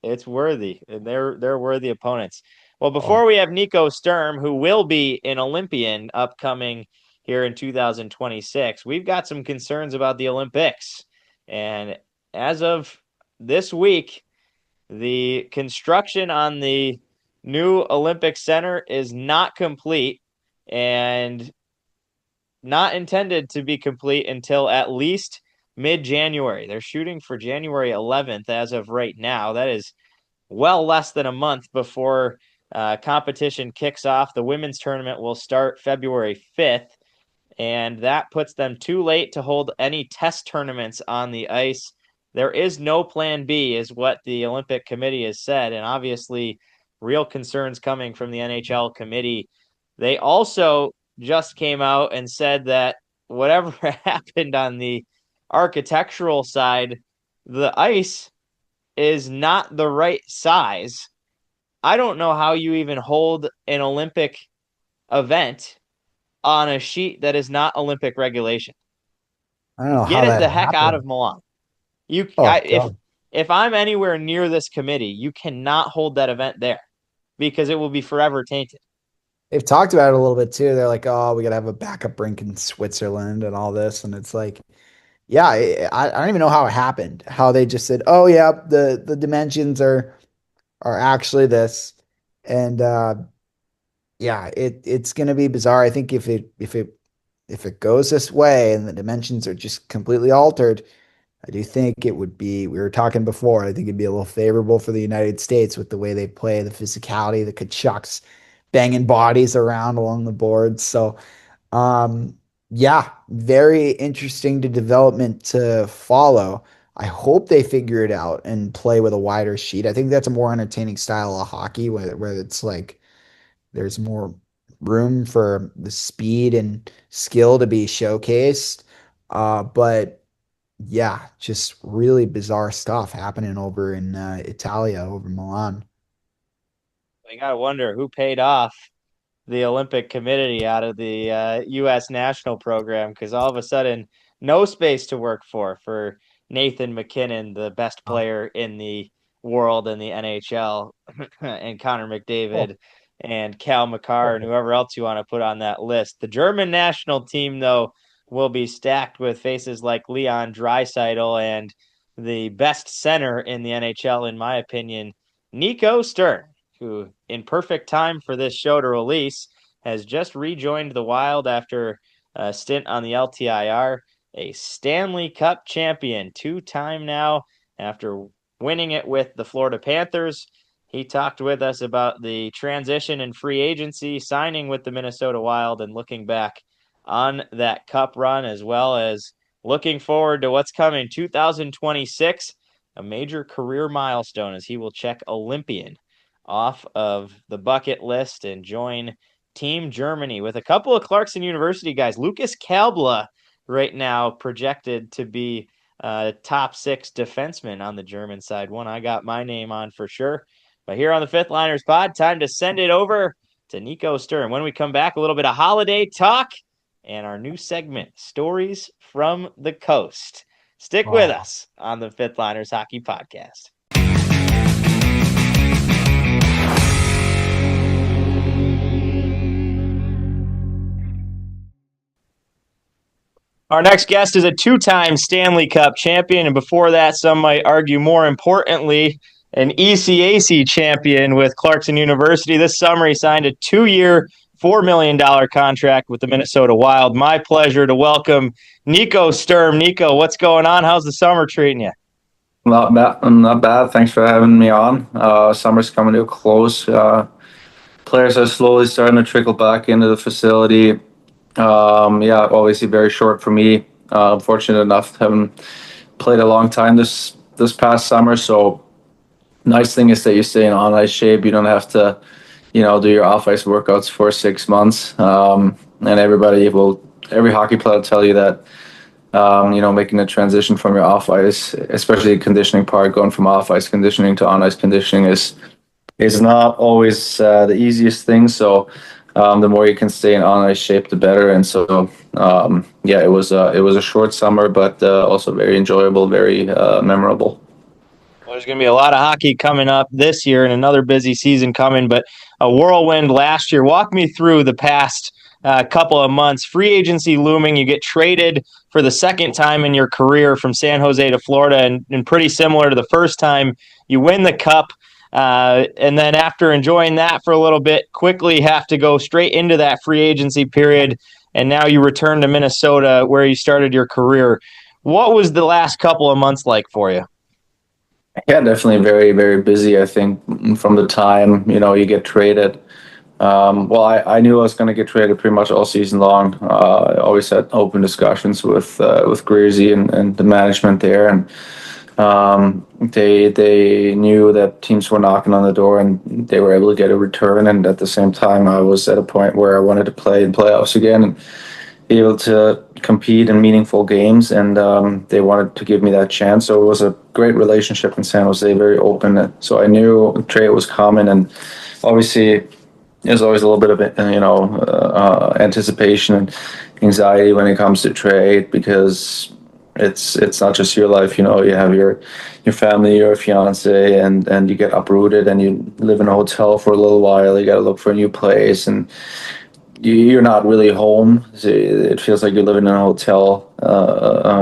it's worthy, and they're worthy opponents. Well, Oh, before we have Nico Sturm, who will be an Olympian upcoming here in 2026, we've got some concerns about the Olympics. And as of this week, the construction on the new Olympic Center is not complete and not intended to be complete until at least mid-January. They're shooting for January 11th as of right now. That is well less than a month before competition kicks off. The women's tournament will start February 5th, and that puts them too late to hold any test tournaments on the ice. There is no plan B, is what the Olympic Committee has said, and obviously, real concerns coming from the NHL committee. They also just came out and said that whatever happened on the architectural side, the ice is not the right size. I don't know how you even hold an Olympic event on a sheet that is not Olympic regulation. I don't know Get how it that the heck out happened. of Milan. Oh God. If I'm anywhere near this committee, you cannot hold that event there because it will be forever tainted. They've talked about it a little bit too. They're like, oh, we gotta have a backup rink in Switzerland and all this. And it's like, yeah, I don't even know how it happened. How they just said, oh yeah, the dimensions are actually this. And yeah, it's gonna be bizarre. I think if it goes this way and the dimensions are just completely altered, I do think it would be, we were talking before, I think it'd be a little favorable for the United States with the way they play, the physicality, the Kachucks banging bodies around along the boards. So, um, yeah, very interesting to development to follow. I hope they figure it out and play with a wider sheet. I think that's a more entertaining style of hockey where it's like there's more room for the speed and skill to be showcased. But yeah, just really bizarre stuff happening over in Italia, over Milan. I gotta wonder who paid off the Olympic Committee out of the U.S. national program because all of a sudden, no space to work for Nathan McKinnon, the best Oh, player in the world in the NHL, and Connor oh, McDavid and Cal McCarr and oh. whoever else you want to put on that list. The German national team, though, will be stacked with faces like Leon Draisaitl and the best center in the NHL, in my opinion, Nico Sturm, who, in perfect time for this show to release, has just rejoined the Wild after a stint on the LTIR, a Stanley Cup champion, 2-time now, after winning it with the Florida Panthers. He talked with us about the transition in free agency, signing with the Minnesota Wild, and looking back on that cup run, as well as looking forward to what's coming 2026, a major career milestone, as he will check Olympian off of the bucket list and join Team Germany with a couple of Clarkson University guys. Lucas Kalbla right now projected to be top 6 defenseman on the German side. One I got my name on for sure. But here on the Fifth Liners Pod, time to send it over to Nico Sturm. When we come back, a little bit of holiday talk and our new segment, Stories from the Coast. Stick with us on the Fifth Liners Hockey Podcast. Our next guest is a 2-time Stanley Cup champion, and before that, some might argue more importantly, an ECAC champion with Clarkson University. This summer, he signed a 2-year, $4 million contract with the Minnesota Wild. My pleasure to welcome Nico Sturm. Nico, what's going on? How's the summer treating you? Not bad. Thanks for having me on. Summer's coming to a close. Players are slowly starting to trickle back into the facility. Obviously very short for me. I'm fortunate enough to haven't played a long time this past summer. So nice thing is that you stay in on ice shape. You don't have to, do your off ice workouts for 6 months. And every hockey player will tell you that, making the transition from your off ice, especially the conditioning part, going from off ice conditioning to on ice conditioning is not always the easiest thing. So the more you can stay in on ice shape, the better. And so, it was a short summer, but also very enjoyable, very memorable. Well, there's going to be a lot of hockey coming up this year and another busy season coming, but a whirlwind last year. Walk me through the past couple of months. Free agency looming. You get traded for the second time in your career from San Jose to Florida, and pretty similar to the first time, you win the Cup. And then after enjoying that for a little bit, quickly have to go straight into that free agency period. And now you return to Minnesota where you started your career. What was the last couple of months like for you? Yeah, definitely very, very busy. I think from the time, you get traded. I knew I was going to get traded pretty much all season long. I always had open discussions with Greersy and the management there. And they knew that teams were knocking on the door and they were able to get a return. And at the same time, I was at a point where I wanted to play in playoffs again and be able to compete in meaningful games. And they wanted to give me that chance. So it was a great relationship in San Jose, very open. So I knew the trade was coming. And obviously, there's always a little bit of, anticipation and anxiety when it comes to trade, because it's not just your life. You have your family, your fiance, and you get uprooted and you live in a hotel for a little while. You got to look for a new place, and you're not really home. It feels like you're living in a hotel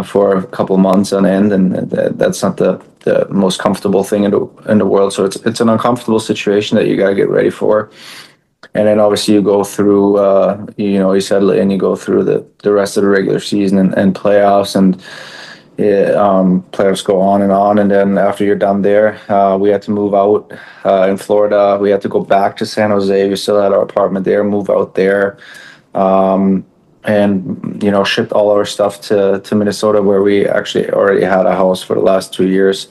for a couple of months on end, and that's not the most comfortable thing in the world. So it's an uncomfortable situation that you got to get ready for. And then obviously you go through, you settle in, you go through the rest of the regular season and playoffs, and playoffs go on. And then after you're done there, we had to move out in Florida. We had to go back to San Jose. We still had our apartment there, move out there, and, shipped all our stuff to Minnesota, where we actually already had a house for the last 2 years.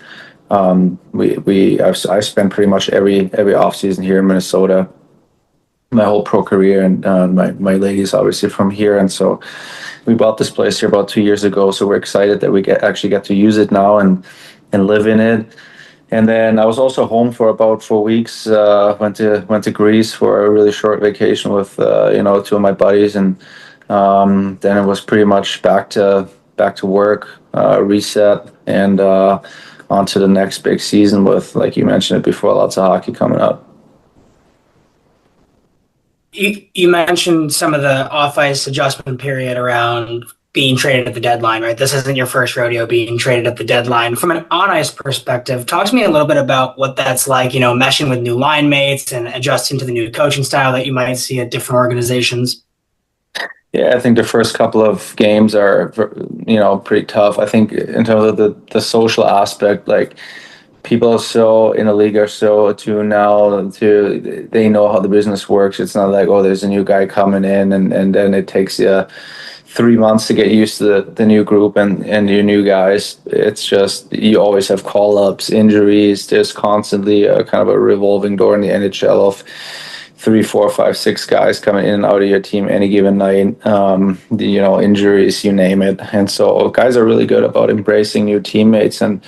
I spent pretty much every off season here in Minnesota, my whole pro career, and my lady's obviously from here, and so we bought this place here about 2 years ago. So we're excited that we actually get to use it now and live in it. And then I was also home for about 4 weeks. Went to Greece for a really short vacation with 2 of my buddies, and then it was pretty much back to work, reset, and on to the next big season with, like you mentioned it before, lots of hockey coming up. You mentioned some of the off-ice adjustment period around being traded at the deadline, right? This isn't your first rodeo being traded at the deadline. From an on-ice perspective, talk to me a little bit about what that's like, meshing with new line mates and adjusting to the new coaching style that you might see at different organizations. Yeah, I think the first couple of games are, pretty tough. I think in terms of the social aspect, like people in the league are so attuned now they know how the business works. It's not like, oh, there's a new guy coming in and then it takes you 3 months to get used to the new group and your new guys. It's just, you always have call-ups, injuries. There's constantly a kind of a revolving door in the NHL of 3, 4, 5, 6 guys coming in and out of your team any given night. Injuries, you name it. And so guys are really good about embracing new teammates and,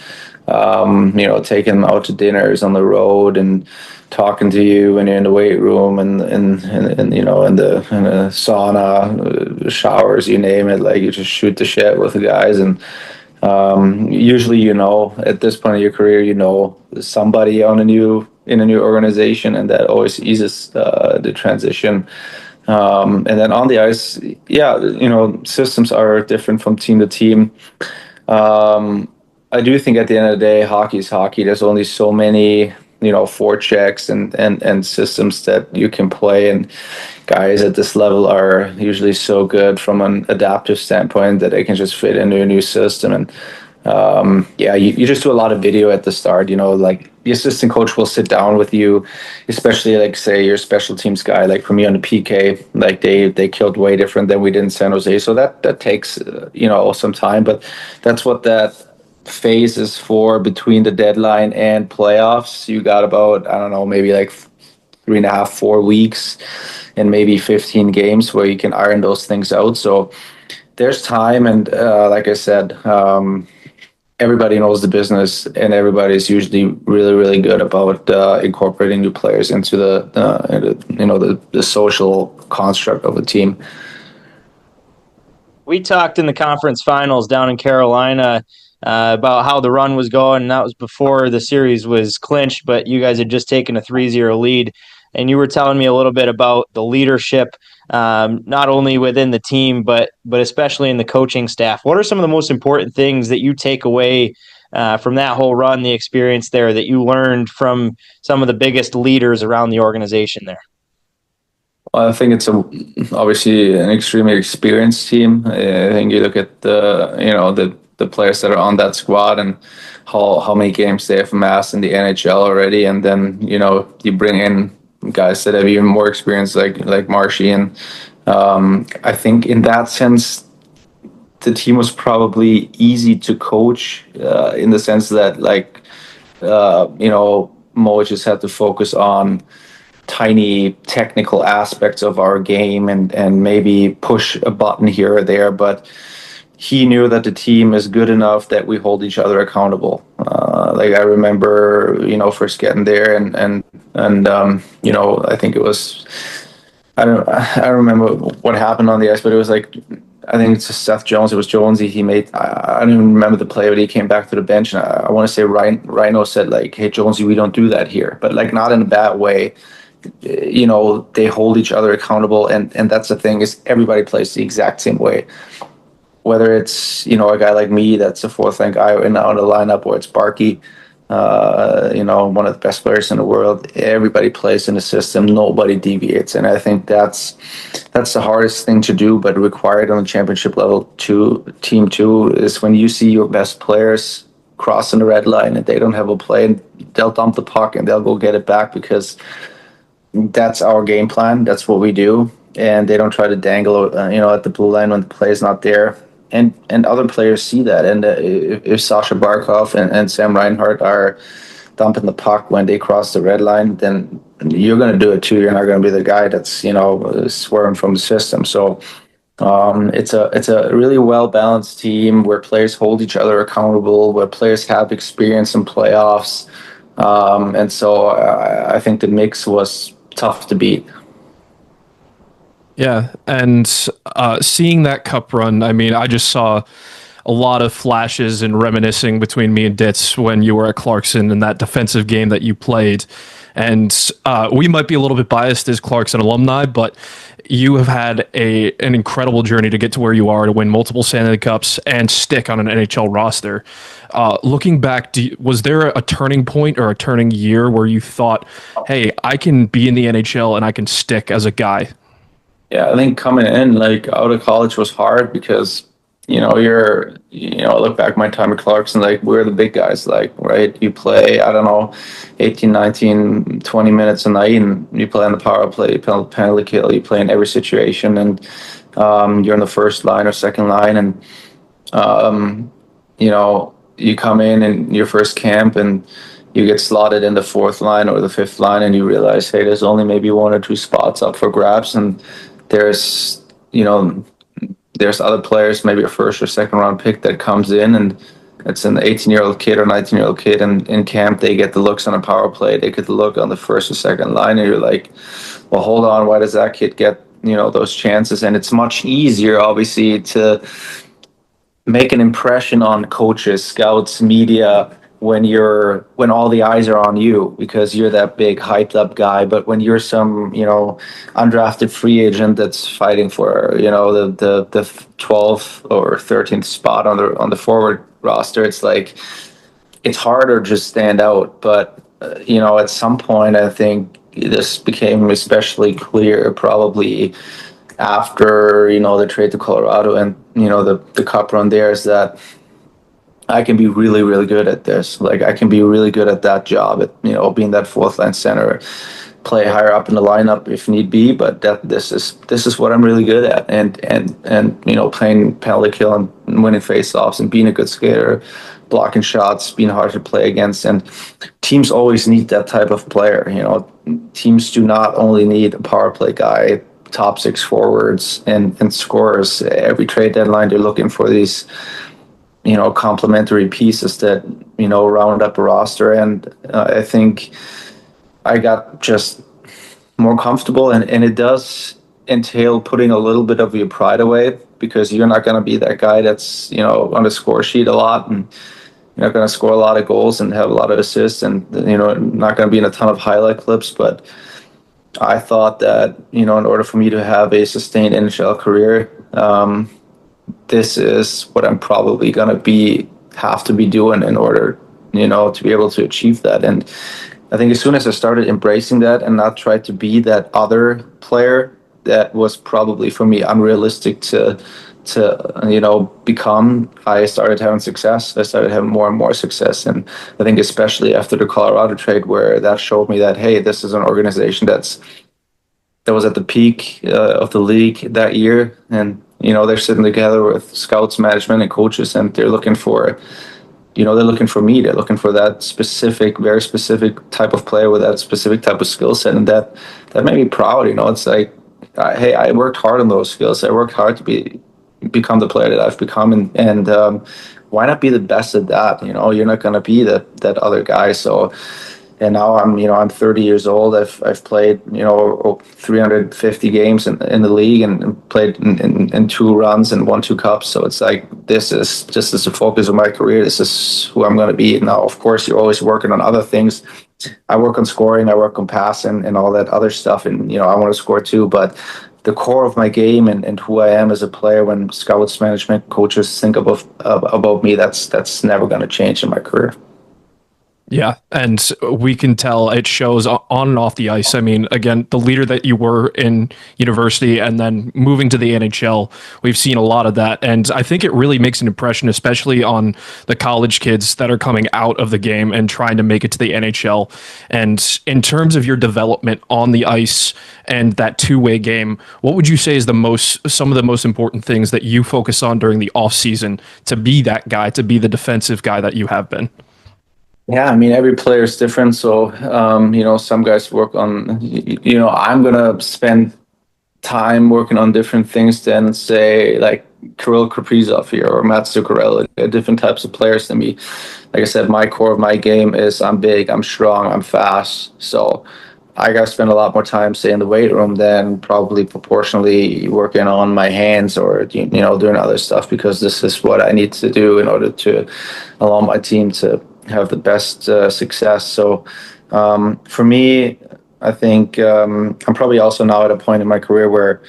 taking them out to dinners on the road and talking to you when you're in the weight room and in the sauna, showers, you name it. Like, you just shoot the shit with the guys. And usually, at this point of your career, somebody in a new organization, and that always eases the transition. And then on the ice, systems are different from team to team. I do think at the end of the day, hockey is hockey. There's only so many, forechecks and systems that you can play. And guys at this level are usually so good from an adaptive standpoint that they can just fit into a new system. And you just do a lot of video at the start. Like the assistant coach will sit down with you, especially like say your special teams guy. Like for me on the PK, like they killed way different than we did in San Jose. So that takes some time, but that's what that phase is for between the deadline and playoffs. You got about, I don't know, maybe like 3.5, 4 weeks and maybe 15 games where you can iron those things out. So there's time, and like I said, everybody knows the business, and everybody's usually really, really good about incorporating new players into the social construct of a team. We talked in the conference finals down in Carolina about how the run was going, and that was before the series was clinched, but you guys had just taken a 3-0 lead, and you were telling me a little bit about the leadership, not only within the team, but especially in the coaching staff. What are some of the most important things that you take away from that whole run, the experience there, that you learned from some of the biggest leaders around the organization there? Well, I think it's obviously an extremely experienced team. I think you look at the players that are on that squad and how many games they have amassed in the NHL already, and then you bring in guys that have even more experience like Marshy, and I think in that sense the team was probably easy to coach in the sense that Mo just had to focus on tiny technical aspects of our game and maybe push a button here or there, but he knew that the team is good enough that we hold each other accountable. I remember, first getting there and I think it was, I don't remember what happened on the ice, but it was like, I think it's Seth Jones. It was Jonesy. He made, I don't even remember the play, but he came back to the bench, and I want to say Rhino said like, "Hey Jonesy, we don't do that here," but like not in a bad way. They hold each other accountable, and that's the thing, is everybody plays the exact same way. Whether it's, a guy like me that's a fourth line guy in the lineup, or it's Barkey, one of the best players in the world, everybody plays in the system, nobody deviates. And I think that's the hardest thing to do, but required on the championship level team too, is when you see your best players crossing the red line and they don't have a play, and they'll dump the puck and they'll go get it back because that's our game plan. That's what we do. And they don't try to dangle, at the blue line when the play is not there. And other players see that. And if Sasha Barkov and Sam Reinhart are dumping the puck when they cross the red line, then you're going to do it too. You're not going to be the guy that's, swerving from the system. So it's a really well-balanced team where players hold each other accountable, where players have experience in playoffs. And so I think the mix was tough to beat. Yeah, and seeing that cup run, I mean, I just saw a lot of flashes and reminiscing between me and Ditz when you were at Clarkson and that defensive game that you played. And we might be a little bit biased as Clarkson alumni, but you have had an incredible journey to get to where you are, to win multiple Stanley Cups and stick on an NHL roster. Looking back, was there a turning point or a turning year where you thought, hey, I can be in the NHL and I can stick as a guy? Yeah, I think coming in like out of college was hard because I look back my time at Clarkson, like we're the big guys, like, right? You play, I don't know, 18, 19, 20 minutes a night, and you play on the power play, penalty kill, you play in every situation, and you're in the first line or second line, and you come in your first camp and you get slotted in the fourth line or the fifth line, and you realize, hey, there's only maybe one or two spots up for grabs, and there's other players, maybe a first or second round pick that comes in, and it's an 18-year-old kid or 19-year-old kid, and in camp they get the looks on a power play, they get the look on the first or second line, and you're like, well, hold on, why does that kid get those chances? And it's much easier, obviously, to make an impression on coaches, scouts, media when all the eyes are on you because you're that big hyped up guy. But when you're some undrafted free agent that's fighting for the 12th or 13th spot on the forward roster, it's like it's harder to just stand out. But at some point, I think this became especially clear probably after the trade to Colorado and the cup run there, is that I can be really, really good at this. Like I can be really good at that job at being that fourth line center, play higher up in the lineup if need be. But this is what I'm really good at, and playing penalty kill and winning faceoffs and being a good skater, blocking shots, being hard to play against. And teams always need that type of player. Teams do not only need a power play guy, top six forwards and scorers. Every trade deadline, they're looking for these complementary pieces that round up a roster. And I think I got just more comfortable, and it does entail putting a little bit of your pride away, because you're not going to be that guy that's on the score sheet a lot, and you're not going to score a lot of goals and have a lot of assists, and not going to be in a ton of highlight clips. But I thought that in order for me to have a sustained NHL career, this is what I'm probably going to have to be doing in order, to be able to achieve that. And I think as soon as I started embracing that and not try to be that other player that was probably for me unrealistic to become, I started having success. I started having more and more success. And I think especially after the Colorado trade, where that showed me that, hey, this is an organization that was at the peak of the league that year. And they're sitting together with scouts, management, and coaches, and they're looking for, they're looking for me. They're looking for that specific, very specific type of player with that specific type of skill set, and that made me proud. It's like, hey, I worked hard on those skills. I worked hard to become the player that I've become, and why not be the best at that? You're not going to be that other guy. So. And now I'm 30 years old. I've played 350 games in the league and played in 2 runs and won 2 cups. So it's like this is the focus of my career. This is who I'm going to be. Now, of course, you're always working on other things. I work on scoring, I work on passing, and all that other stuff. And I want to score too. But the core of my game and who I am as a player, when scouts, management, coaches think about me, that's never going to change in my career. Yeah, and we can tell it shows on and off the ice. I mean, again, the leader that you were in university and then moving to the NHL, we've seen a lot of that. And I think it really makes an impression, especially on the college kids that are coming out of the game and trying to make it to the NHL. And in terms of your development on the ice and that two-way game, what would you say is some of the most important things that you focus on during the off season to be that guy, to be the defensive guy that you have been? Yeah, I mean, every player is different. So, some guys work on, I'm going to spend time working on different things than, say, like Kirill Kaprizov here or Matt Zuccarello. They're different types of players than me. Like I said, my core of my game is I'm big, I'm strong, I'm fast. So I got to spend a lot more time, say, in the weight room than probably proportionally working on my hands or, doing other stuff, because this is what I need to do in order to allow my team to have the best success. So For me, I think I'm probably also now at a point in my career where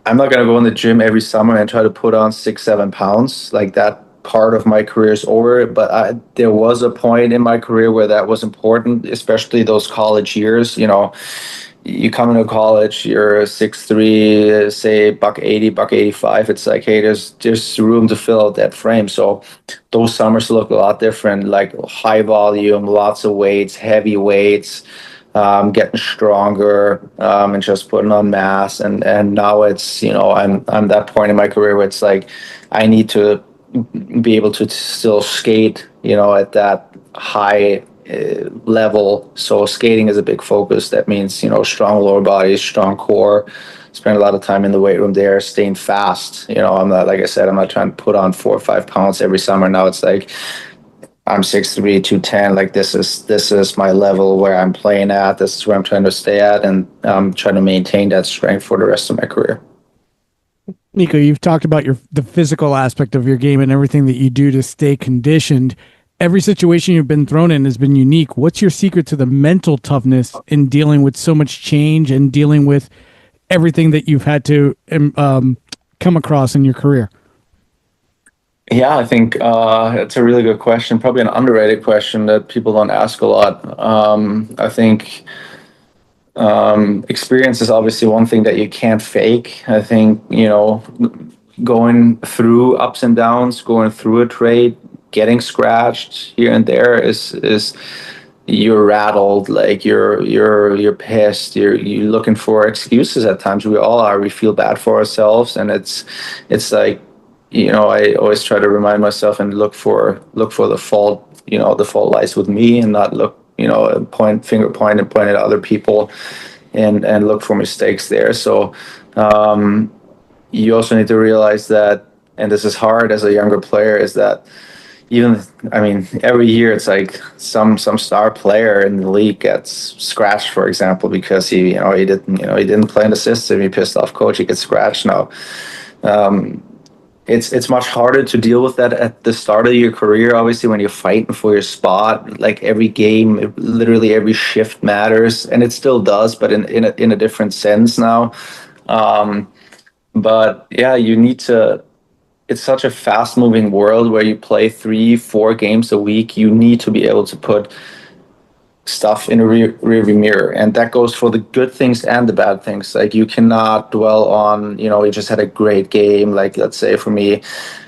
I'm not going to go in the gym every summer and try to put on 6-7 pounds. Like, that part of my career is over. But there was a point in my career where that was important, especially those college years. You know, you come into college, you're 6'3", say $180, $185. It's like, hey, there's room to fill out that frame. So those summers look a lot different, like high volume, lots of weights, heavy weights, getting stronger, and just putting on mass. And now it's, you know, I'm that point in my career where it's like I need to be able to still skate, you know, at that high level. So skating is a big focus. That means, you know, strong lower body, strong core, spend a lot of time in the weight room there, staying fast. You know, I'm not, like I said, I'm not trying to put on 4 or 5 pounds every summer. Now it's like I'm 6'3", 210. Like, this is my level where I'm playing at. This is where I'm trying to stay at, and I'm trying to maintain that strength for the rest of my career. Nico, you've talked about the physical aspect of your game and everything that you do to stay conditioned. Every situation you've been thrown in has been unique. What's your secret to the mental toughness in dealing with so much change and dealing with everything that you've had to come across in your career? Yeah, I think it's a really good question. Probably an underrated question that people don't ask a lot. I think experience is obviously one thing that you can't fake. I think, you know, going through ups and downs, going through a trade, getting scratched here and there is you're rattled, like you're pissed, you're looking for excuses at times. We all are. We feel bad for ourselves, and it's like, you know, I always try to remind myself and look for the fault. You know, the fault lies with me, and not look, you know, finger point and point at other people, and look for mistakes there. So you also need to realize that, and this is hard as a younger player, is that even, I mean, every year it's like some star player in the league gets scratched, for example, because he didn't play in the system. He pissed off coach. He gets scratched now. It's much harder to deal with that at the start of your career. Obviously, when you're fighting for your spot, like every game, literally every shift matters, and it still does, but in a different sense now. But yeah, you need to. It's such a fast-moving world where you play 3-4 games a week. You need to be able to put stuff in a rearview mirror, and that goes for the good things and the bad things. Like, you cannot dwell on, you know, you just had a great game. Like, let's say for me,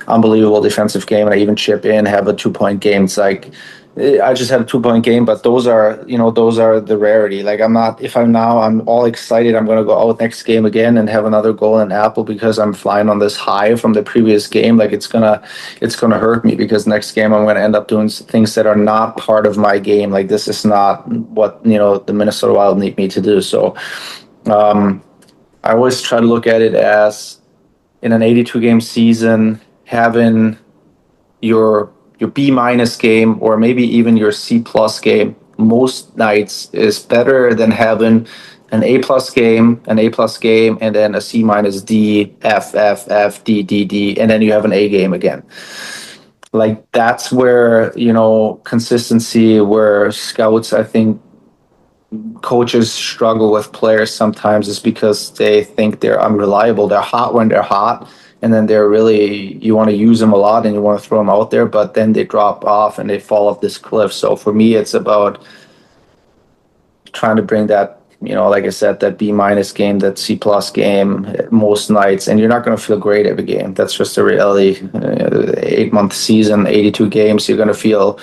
unbelievable defensive game, and I even chip in, have a 2-point game. It's like, I just had a 2-point game, but those are the rarity. Like, I'm all excited. I'm going to go out next game again and have another goal in Apple because I'm flying on this high from the previous game. Like, it's gonna hurt me because next game I'm going to end up doing things that are not part of my game. Like, this is not what, you know, the Minnesota Wild need me to do. So I always try to look at it as, in an 82 game season, having your B- game, or maybe even your C+ game, most nights is better than having an A+ game, and then a C-, D, F, D, D, and then you have an A game again. Like, that's where, you know, consistency, where scouts, I think, coaches struggle with players sometimes, is because they think they're unreliable. They're hot when they're hot, and then you want to use them a lot and you want to throw them out there, but then they drop off and they fall off this cliff. So for me, it's about trying to bring that, you know, like I said, that B- game, that C+ game most nights, and you're not going to feel great every game. That's just the reality. 8-month season, 82 games, you're going to feel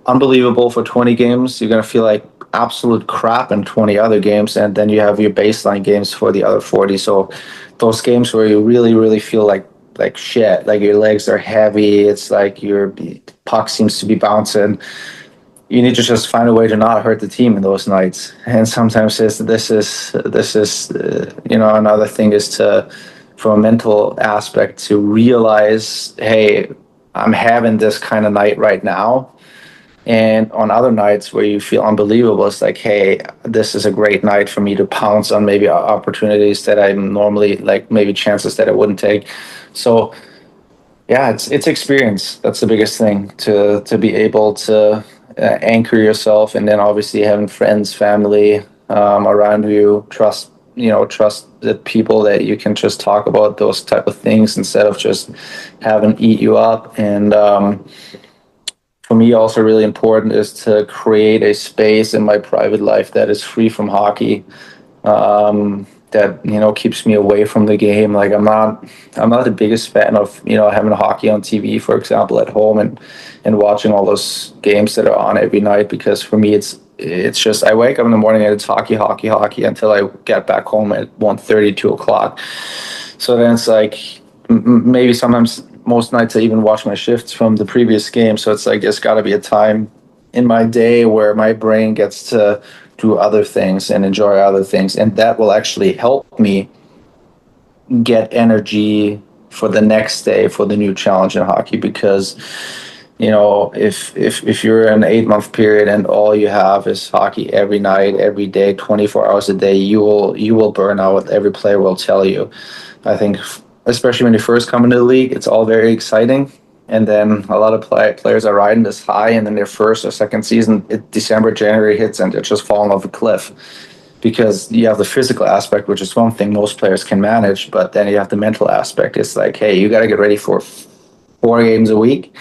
unbelievable for 20 games. You're going to feel like absolute crap in 20 other games, and then you have your baseline games for the other 40. So those games where you really, really feel like shit, like your legs are heavy, it's like your puck seems to be bouncing, you need to just find a way to not hurt the team in those nights. And sometimes this is you know, another thing is to, from a mental aspect, to realize, hey, I'm having this kind of night right now. And on other nights where you feel unbelievable, it's like, hey, this is a great night for me to pounce on maybe opportunities that I'm normally, like, maybe chances that I wouldn't take. So yeah, it's experience. That's the biggest thing, to be able to anchor yourself, and then obviously having friends, family around you, trust the people that you can just talk about those type of things instead of just having eat you up. And for me, also really important is to create a space in my private life that is free from hockey. That keeps me away from the game. Like I'm not the biggest fan of having hockey on TV, for example, at home and watching all those games that are on every night, because for me it's just I wake up in the morning and it's hockey until I get back home at 1:30, 2 o'clock. So then it's like maybe sometimes most nights I even watch my shifts from the previous game. So it's like there's got to be a time in my day where my brain gets to do other things and enjoy other things, and that will actually help me get energy for the next day for the new challenge in hockey. Because if you're in an 8-month period and all you have is hockey every night, every day, 24 hours a day, you will burn out. Every player will tell you. I think especially when you first come into the league, it's all very exciting. And then a lot of players are riding this high, and then their first or second season, December, January hits, and they're just falling off a cliff. Because you have the physical aspect, which is one thing most players can manage, but then you have the mental aspect. It's like, hey, you got to get ready for 4 games a week,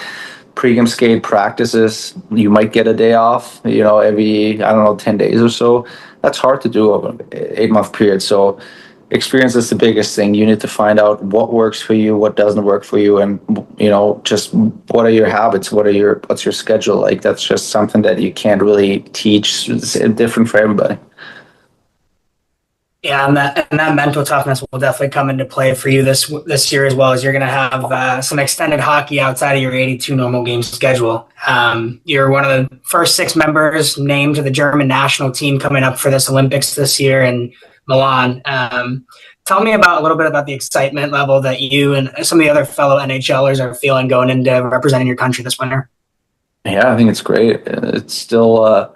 pre-game skate practices. You might get a day off, every, 10 days or so. That's hard to do over an 8-month period. So experience is the biggest thing. You need to find out what works for you, what doesn't work for you, and just what are your habits, what's your schedule like. That's just something that you can't really teach. It's different for everybody. Yeah, and that mental toughness will definitely come into play for you this year, as well as you're going to have some extended hockey outside of your 82 normal game schedule. You're one of the first 6 members named to the German national team coming up for this Olympics this year in Milan. Tell me a little bit about the excitement level that you and some of the other fellow NHLers are feeling going into representing your country this winter. Yeah, I think it's great. It's still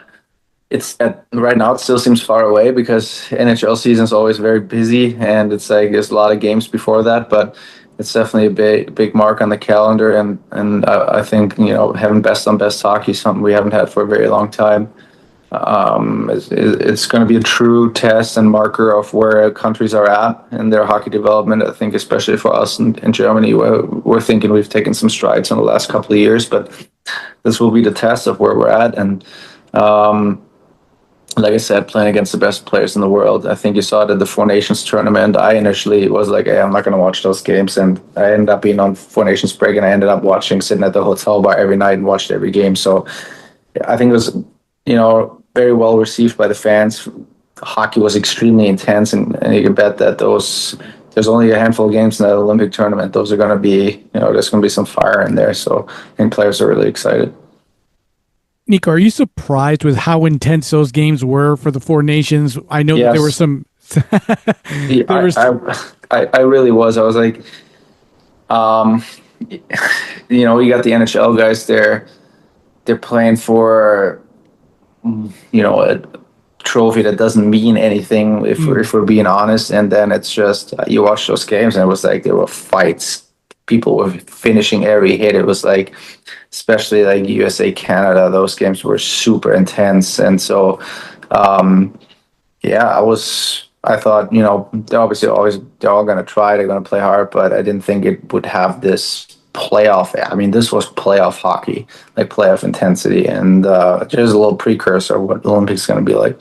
right now it still seems far away because NHL season is always very busy, and it's like there's a lot of games before that, but it's definitely a big mark on the calendar, and I think having best on best hockey is something we haven't had for a very long time. It's going to be a true test and marker of where countries are at in their hockey development. I think especially for us in Germany, we're thinking we've taken some strides in the last couple of years, but this will be the test of where we're at. And like I said, playing against the best players in the world. I think you saw it at the Four Nations tournament. I initially was like, hey, I'm not going to watch those games. And I ended up being on Four Nations break, and I ended up sitting at the hotel bar every night and watched every game. So I think it was, very well received by the fans. Hockey was extremely intense, and you can bet that there's only a handful of games in that Olympic tournament. Those are going to be, there's going to be some fire in there. So I think players are really excited. Nico, are you surprised with how intense those games were for the Four Nations? I know that there were some. I really was. I was like, you got the NHL guys there. They're playing for, a trophy that doesn't mean anything if we're being honest. And then it's just you watch those games, and it was like there were fights. People were finishing every hit. It was like, especially like USA, Canada, those games were super intense. And so, I thought, they're obviously they're all going to try, they're going to play hard, but I didn't think it would have this playoff. I mean, this was playoff hockey, like playoff intensity. And just a little precursor of what the Olympics is going to be like.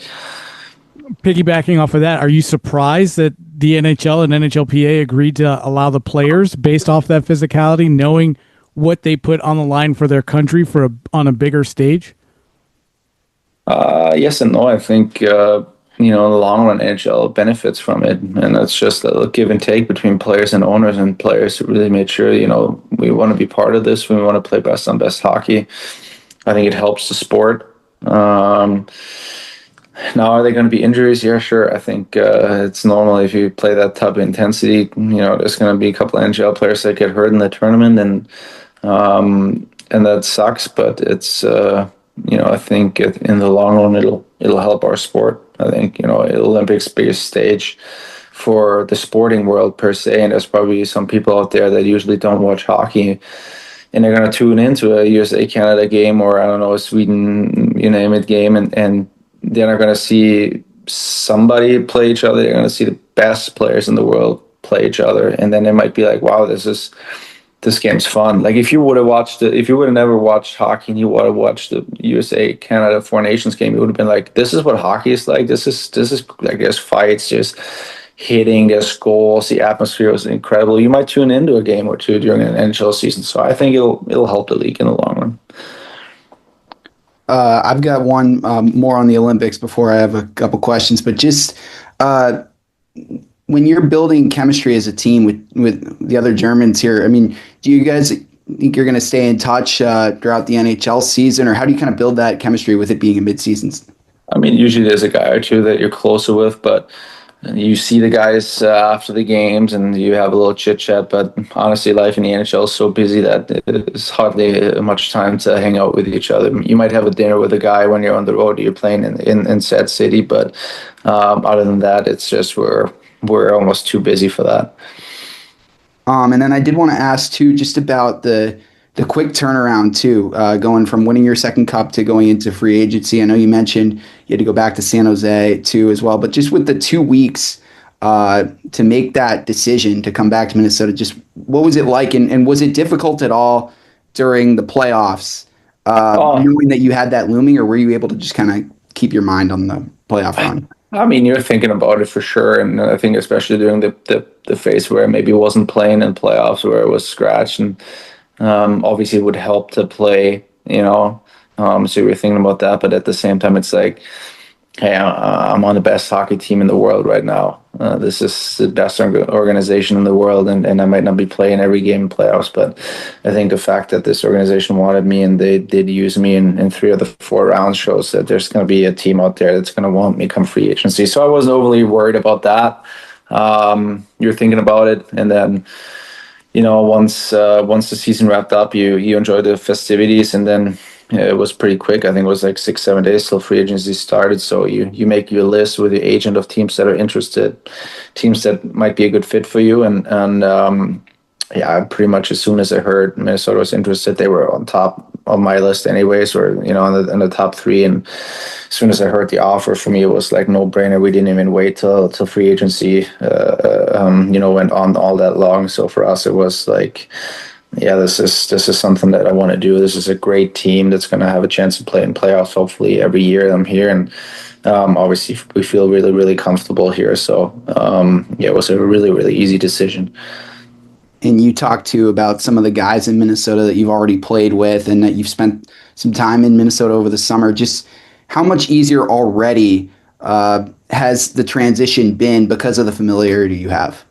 Piggybacking off of that, are you surprised that the NHL and NHLPA agreed to allow the players, based off that physicality, knowing what they put on the line for their country on a bigger stage? Yes and no. I think in the long run, NHL benefits from it, and it's just a give and take between players and owners, and players really made sure we want to be part of this. We want to play best on best hockey. I think it helps the sport. Now, are there going to be injuries? Yeah, sure. I think it's normal if you play that type of intensity. There's going to be a couple of NHL players that get hurt in the tournament, and that sucks. But it's I think in the long run it'll help our sport. I think Olympics biggest stage for the sporting world per se, and there's probably some people out there that usually don't watch hockey and they're going to tune into a USA Canada game, or I don't know, a Sweden, you name it, game, and they're not going to see somebody play each other. They're going to see the best players in the world play each other, and then they might be like, wow, this game's fun. Like if you would have never watched hockey and you would have watched the USA Canada Four Nations game, you would have been like, this is what hockey is like. This is like, there's fights, just hitting, there's goals, the atmosphere was incredible. You might tune into a game or two during an NHL season. So I think it'll help the league in the long run. I've got one more on the Olympics before I have a couple questions, but just when you're building chemistry as a team with the other Germans here, I mean, do you guys think you're going to stay in touch throughout the NHL season, or how do you kind of build that chemistry with it being a mid-season? I mean, usually there's a guy or two that you're closer with, but you see the guys after the games and you have a little chit chat. But honestly, life in the NHL is so busy that there's hardly much time to hang out with each other. You might have a dinner with a guy when you're on the road, you're playing in said city, but other than that, it's just we're almost too busy for that. And then I did want to ask too, just about the quick turnaround too, going from winning your second cup to going into free agency. I know you mentioned you had to go back to San Jose too as well, but just with the 2 weeks to make that decision to come back to Minnesota, just what was it like, and was it difficult at all during the playoffs, knowing that you had that looming, or were you able to just kind of keep your mind on the playoff run? I mean, you're thinking about it for sure, and I think especially during the phase where maybe wasn't playing in playoffs, where it was scratched, and obviously it would help to play, so you're thinking about that, but at the same time, it's like, hey, I'm on the best hockey team in the world right now. This is the best organization in the world, and I might not be playing every game in playoffs, but I think the fact that this organization wanted me and they did use me in 3 of the 4 rounds shows that there's going to be a team out there that's going to want me come free agency. So I wasn't overly worried about that. You're thinking about it, and then once the season wrapped up, you enjoy the festivities, and then it was pretty quick. I think it was like 6-7 days till free agency started. So you make your list with your agent of teams that are interested, teams that might be a good fit for you, and pretty much as soon as I heard Minnesota was interested, they were on top of my list anyways, or in the top 3. And as soon as I heard the offer, for me it was like no brainer. We didn't even wait till free agency went on all that long. So for us it was like, this is something that I want to do. This is a great team that's going to have a chance to play in playoffs hopefully every year I'm here, and obviously we feel really, really comfortable here. So it was a really, really easy decision. And you talked to about some of the guys in Minnesota that you've already played with and that you've spent some time in Minnesota over the summer. Just how much easier already has the transition been because of the familiarity you have?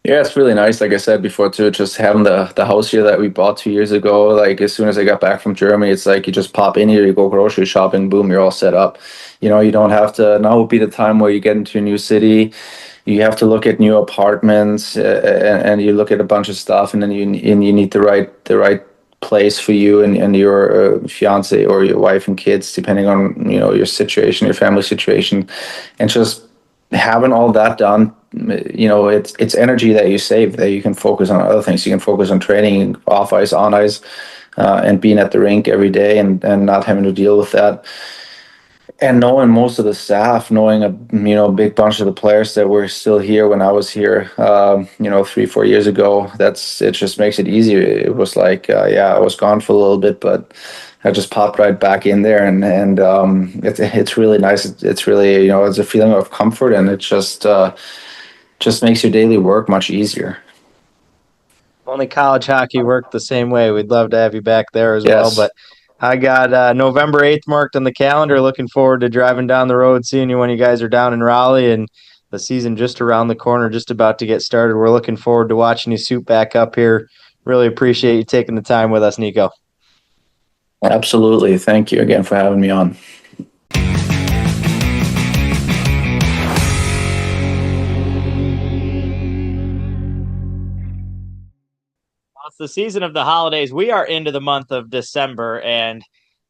Yeah, it's really nice. Like I said before, too, just having the house here that we bought 2 years ago. Like as soon as I got back from Germany, it's like you just pop in here, you go grocery shopping, boom, you're all set up. You don't have to. Now would be the time where you get into a new city, you have to look at new apartments, and you look at a bunch of stuff, and then you need the right place for you and your fiance or your wife and kids, depending on your situation, your family situation, and just having all that done. It's energy that you save, that you can focus on other things. You can focus on training off ice, on ice, and being at the rink every day, and not having to deal with that. And knowing most of the staff, knowing a big bunch of the players that were still here when I was here, 3-4 years ago, it just makes it easier. It was like, I was gone for a little bit, but I just popped right back in there, and it's really nice. It's really it's a feeling of comfort, and it just makes your daily work much easier. Only college hockey worked the same way. We'd love to have you back there as well, but I got November 8th marked on the calendar. Looking forward to driving down the road, seeing you when you guys are down in Raleigh, and the season just around the corner, just about to get started. We're looking forward to watching you suit back up here. Really appreciate you taking the time with us, Nico. Absolutely. Thank you again for having me on. It's the season of the holidays. We are into the month of December, and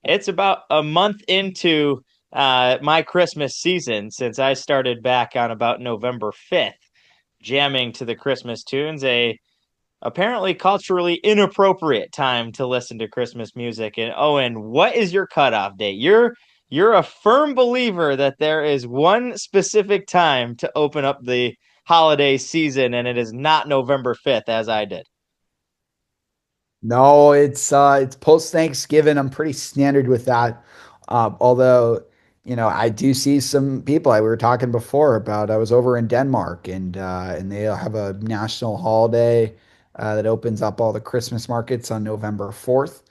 it's about a month into my Christmas season since I started back on about November 5th, jamming to the Christmas tunes. A apparently culturally inappropriate time to listen to Christmas music. And Owen, what is your cutoff date? You're a firm believer that there is one specific time to open up the holiday season, and it is not November 5th, as I did. No, it's post Thanksgiving. I'm pretty standard with that. Although, I do see some people. We were talking before about I was over in Denmark and they have a national holiday that opens up all the Christmas markets on November 4th.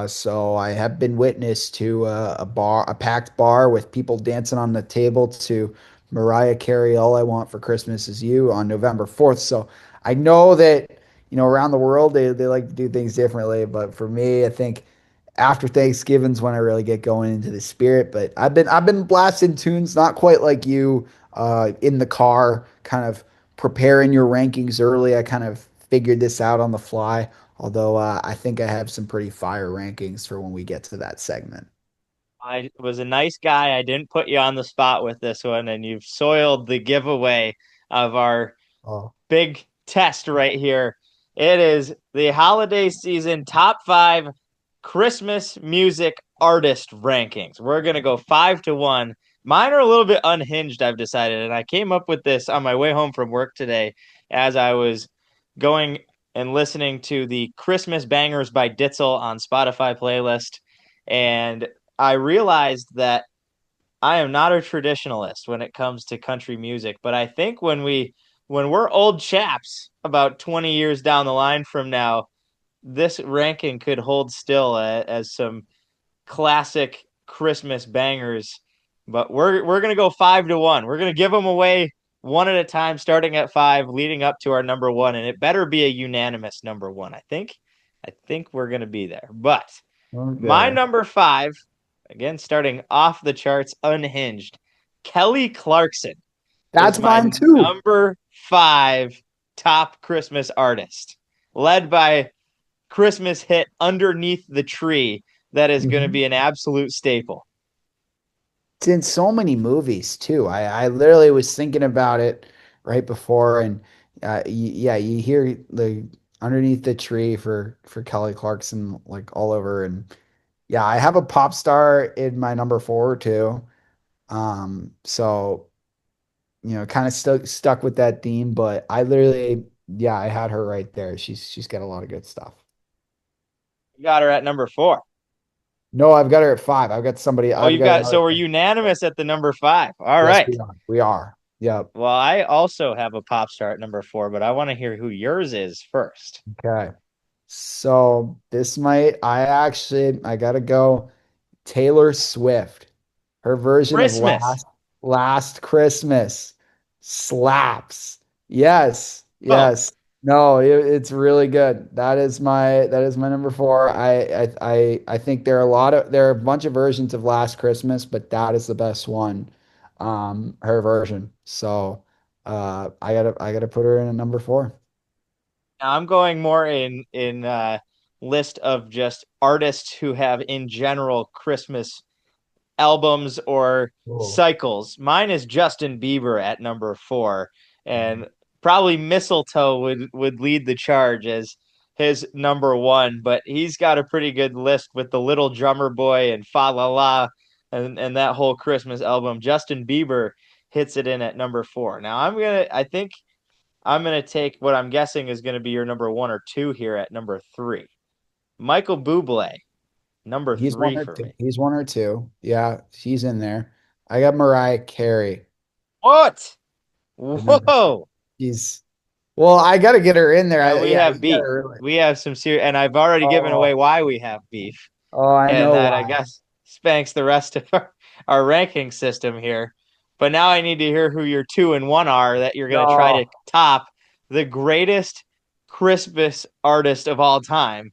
So I have been witness to a packed bar with people dancing on the table to Mariah Carey, "All I Want for Christmas Is You" on November 4th. So I know that around the world they like to do things differently. But for me, I think after Thanksgiving's when I really get going into the spirit. But I've been blasting tunes, not quite like you, in the car, kind of preparing your rankings early. I kind of figured this out on the fly. Although I think I have some pretty fire rankings for when we get to that segment. I was a nice guy. I didn't put you on the spot with this one, and you've soiled the giveaway of our Oh, big test right here. It is the holiday season top 5 Christmas music artist rankings. We're going to go 5-1. Mine are a little bit unhinged, I've decided, and I came up with this on my way home from work today as I was going and listening to the Christmas Bangers by Ditzel on Spotify playlist, and I realized that I am not a traditionalist when it comes to country music, but I think when we're old chaps about 20 years down the line from now, this ranking could hold still as some classic Christmas bangers. But we're gonna go 5-1. We're gonna give them away one at a time, starting at 5, leading up to our number 1, and it better be a unanimous number 1. I think we're gonna be there. But my okay. number 5, again, starting off the charts, unhinged, Kelly Clarkson is That's my mine too. number 5 top Christmas artist, led by Christmas hit "Underneath the Tree" that is going to Mhm. be an absolute staple. It's in so many movies too. I literally was thinking about it right before, and yeah, you hear the "Underneath the Tree" for Kelly Clarkson like all over, and yeah, I have a pop star in my number 4 too. So kind of stuck with that theme, but I literally, yeah, I had her right there. She's got a lot of good stuff. You got her at number 4. No, I've got her at 5. I've got somebody. Oh, I've you got got, another. so we're unanimous at the number 5. All Yes, right. we are. We are. Yep. Well, I also have a pop star at number 4, but I want to hear who yours is first. Okay. So I gotta go Taylor Swift. Her version of Christmas. Last Christmas slaps. Yes. Oh, Yes. No, it's really good. That is my number 4. I think there are a bunch of versions of Last Christmas, but that is the best one. Her version. So I gotta put her in at number 4. now I'm going more in list of just artists who have in general Christmas albums or Cool. cycles. Mine is Justin Bieber at number 4, and probably Mistletoe would lead the charge as his number 1. But he's got a pretty good list with the Little Drummer Boy and Fa La La and that whole Christmas album. Justin Bieber hits it in at number 4. Now I think I'm gonna take what I'm guessing is gonna be your number 1 or 2 here at number 3. Michael Bublé, number He's one 3 or for two. me. He's one or two. Yeah, she's in there. I got Mariah Carey. What? At number, Whoa. she's well, I got to get her in there. Now we Yeah, have you got beef. to really. We have some serious, and I've already given away Oh, why we have beef, oh, I and know that I why. guess spanks the rest of our ranking system here. But now I need to hear who your 2 and 1 are that you're going to try to No, top the greatest Christmas artist of all time.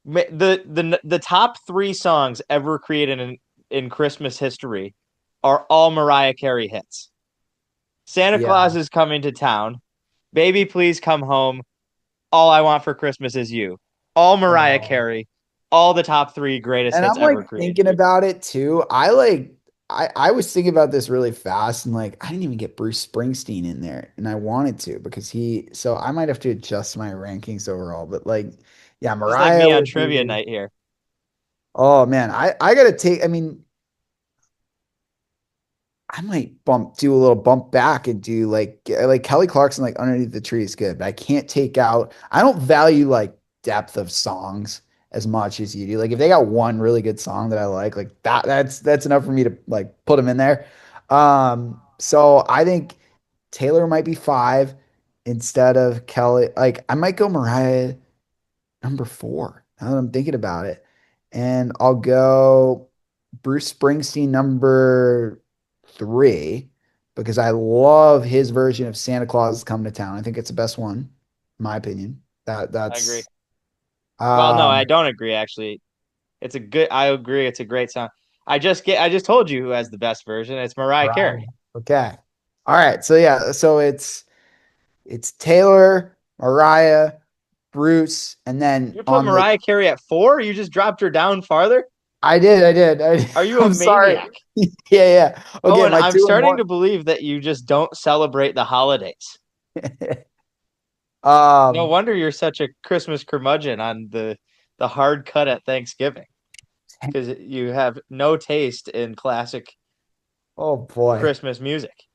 The top 3 songs ever created in Christmas history are all Mariah Carey hits. Santa yeah, Claus is coming to town. Baby, please come home. All I Want for Christmas Is You. All Mariah no. Carey. All the top 3 greatest And hits I'm ever like created. thinking about it too. I like I was thinking about this really fast and like I didn't even get Bruce Springsteen in there and I wanted to because so I might have to adjust my rankings overall, but like yeah, It's like Mariah me on would trivia be, night here. oh man, I gotta take, I mean, I might do a little bump back and do like Kelly Clarkson, like Underneath the Tree is good, but I can't take out, I don't value like depth of songs as much as you do. Like if they got one really good song that I like that's enough for me to like put them in there. So I think Taylor might be 5 instead of Kelly. Like I might go Mariah number 4 now that I'm thinking about it. And I'll go Bruce Springsteen number 3 because I love his version of Santa Claus is Coming to Town. I think it's the best one, in my opinion. I agree. That's Well, no, I um don't agree actually. I agree. It's a great song. I just told you who has the best version. It's Mariah Mariah. Carey. Okay. All right. So yeah, so it's Taylor, Mariah, Bruce, and then You put on the Mariah Carey at 4? You just dropped her down farther? I did. Are you a I'm sorry. maniac? Yeah, yeah. Oh, Okay, and my I'm 2 and starting 1. to believe that you just don't celebrate the holidays. No Um, wonder you're such a Christmas curmudgeon on the hard cut at Thanksgiving because you have no taste in classic oh boy. Christmas music.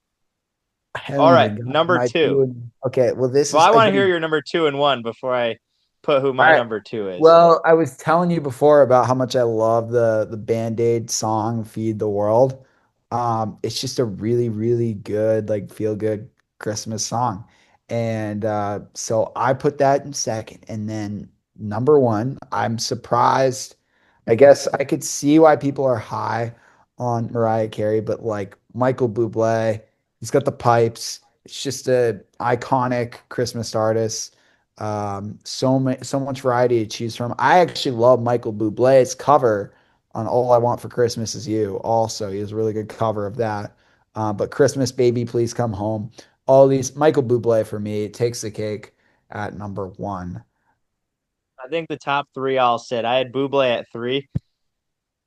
I All haven't right, even got number my 2. okay, well this Well, is I want to hear again. your number 2 and 1 before I put who All my right. number 2 is. Well, I was telling you before about how much I love the Band-Aid song Feed the World. It's just a really, really good, like feel good Christmas song. And so I put that in second. And then number 1, I'm surprised. I guess I could see why people are high on Mariah Carey, but like Michael Bublé, he's got the pipes. It's just a iconic Christmas artist. So much variety to choose from. I actually love Michael Bublé's cover on All I Want for Christmas Is You. Also, he has a really good cover of that. But Christmas Baby Please Come Home. All these Michael Bublé for me takes the cake at number 1. I think the top 3 all sit. I had Buble at 3.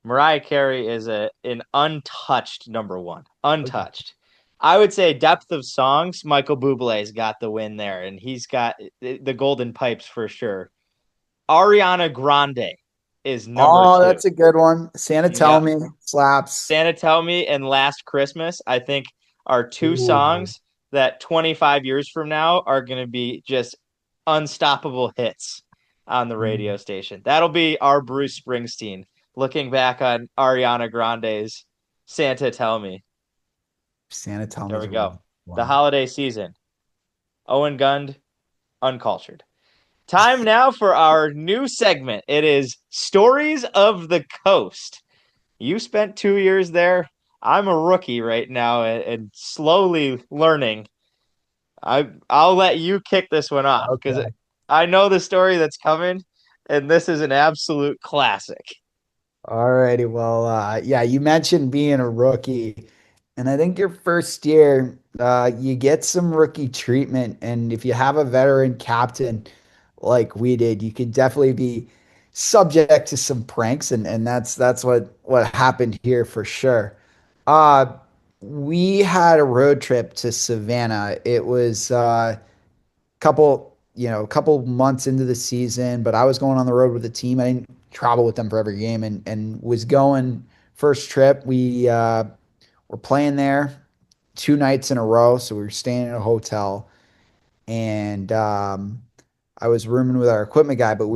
Mariah Carey is an untouched number 1. Untouched. I would say depth of songs, Michael Bublé's got the win there, and he's got the golden pipes for sure. Ariana Grande is number Oh, 2. that's a good one. Santa Tell Yep. Me slaps. Santa Tell Me and Last Christmas, I think, are 2 Ooh. songs that 25 years from now are going to be just unstoppable hits on the radio station. That'll be our Bruce Springsteen looking back on Ariana Grande's Santa Tell Me. Santa Tell Me There is we a really go. good The one. holiday season. Owen Gund, uncultured. Time now for our new segment. It is Stories of the Coast. You spent 2 years there. I'm a rookie right now and slowly learning. I'll let you kick this one off because Okay. I know the story that's coming, and this is an absolute classic. All righty. Well, yeah, you mentioned being a rookie, and I think your first year, you get some rookie treatment. And if you have a veteran captain like we did, you could definitely be subject to some pranks, and that's what happened here for sure. Uh, we had a road trip to Savannah. It was a couple months into the season, but I was going on the road with the team. I didn't travel with them for every game and was going first trip. We were playing there 2 nights in a row. So we were staying in a hotel and I was rooming with our equipment guy, but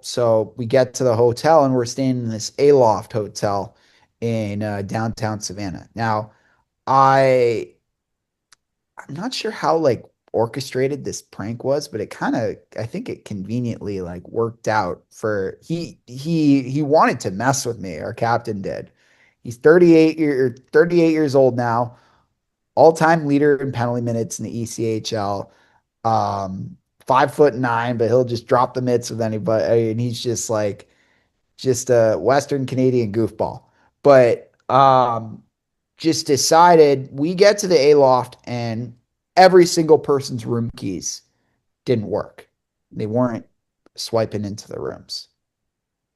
so we get to the hotel and we're staying in this Aloft hotel in downtown Savannah. Now, I I'm not sure how like orchestrated this prank was, but I think it conveniently like worked out for he wanted to mess with me, our captain did. He's 38 years old now, all-time leader in penalty minutes in the ECHL. 5'9", but he'll just drop the mitts with anybody, and he's just a Western Canadian goofball. But just decided we get to the Aloft and every single person's room keys didn't work. They weren't swiping into the rooms.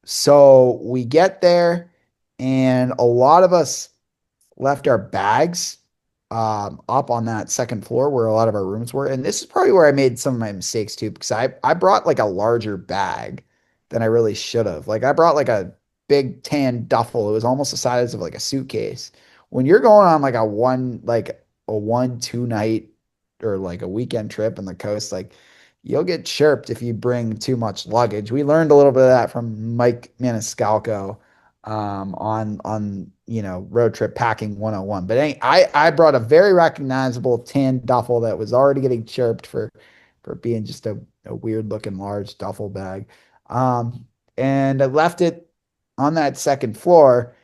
So we get there and a lot of us left our bags up on that second floor where a lot of our rooms were. And this is probably where I made some of my mistakes too, because I brought like a larger bag than I really should have. Like I brought like a big tan duffel. It was almost the size of like a suitcase. When you're going on like a 1-2 night or like a weekend trip on the coast, like you'll get chirped if you bring too much luggage. We learned a little bit of that from Mike Maniscalco on road trip packing 101. But I brought a very recognizable tan duffel that was already getting chirped for being just a weird looking large duffel bag. And I left it on that second floor,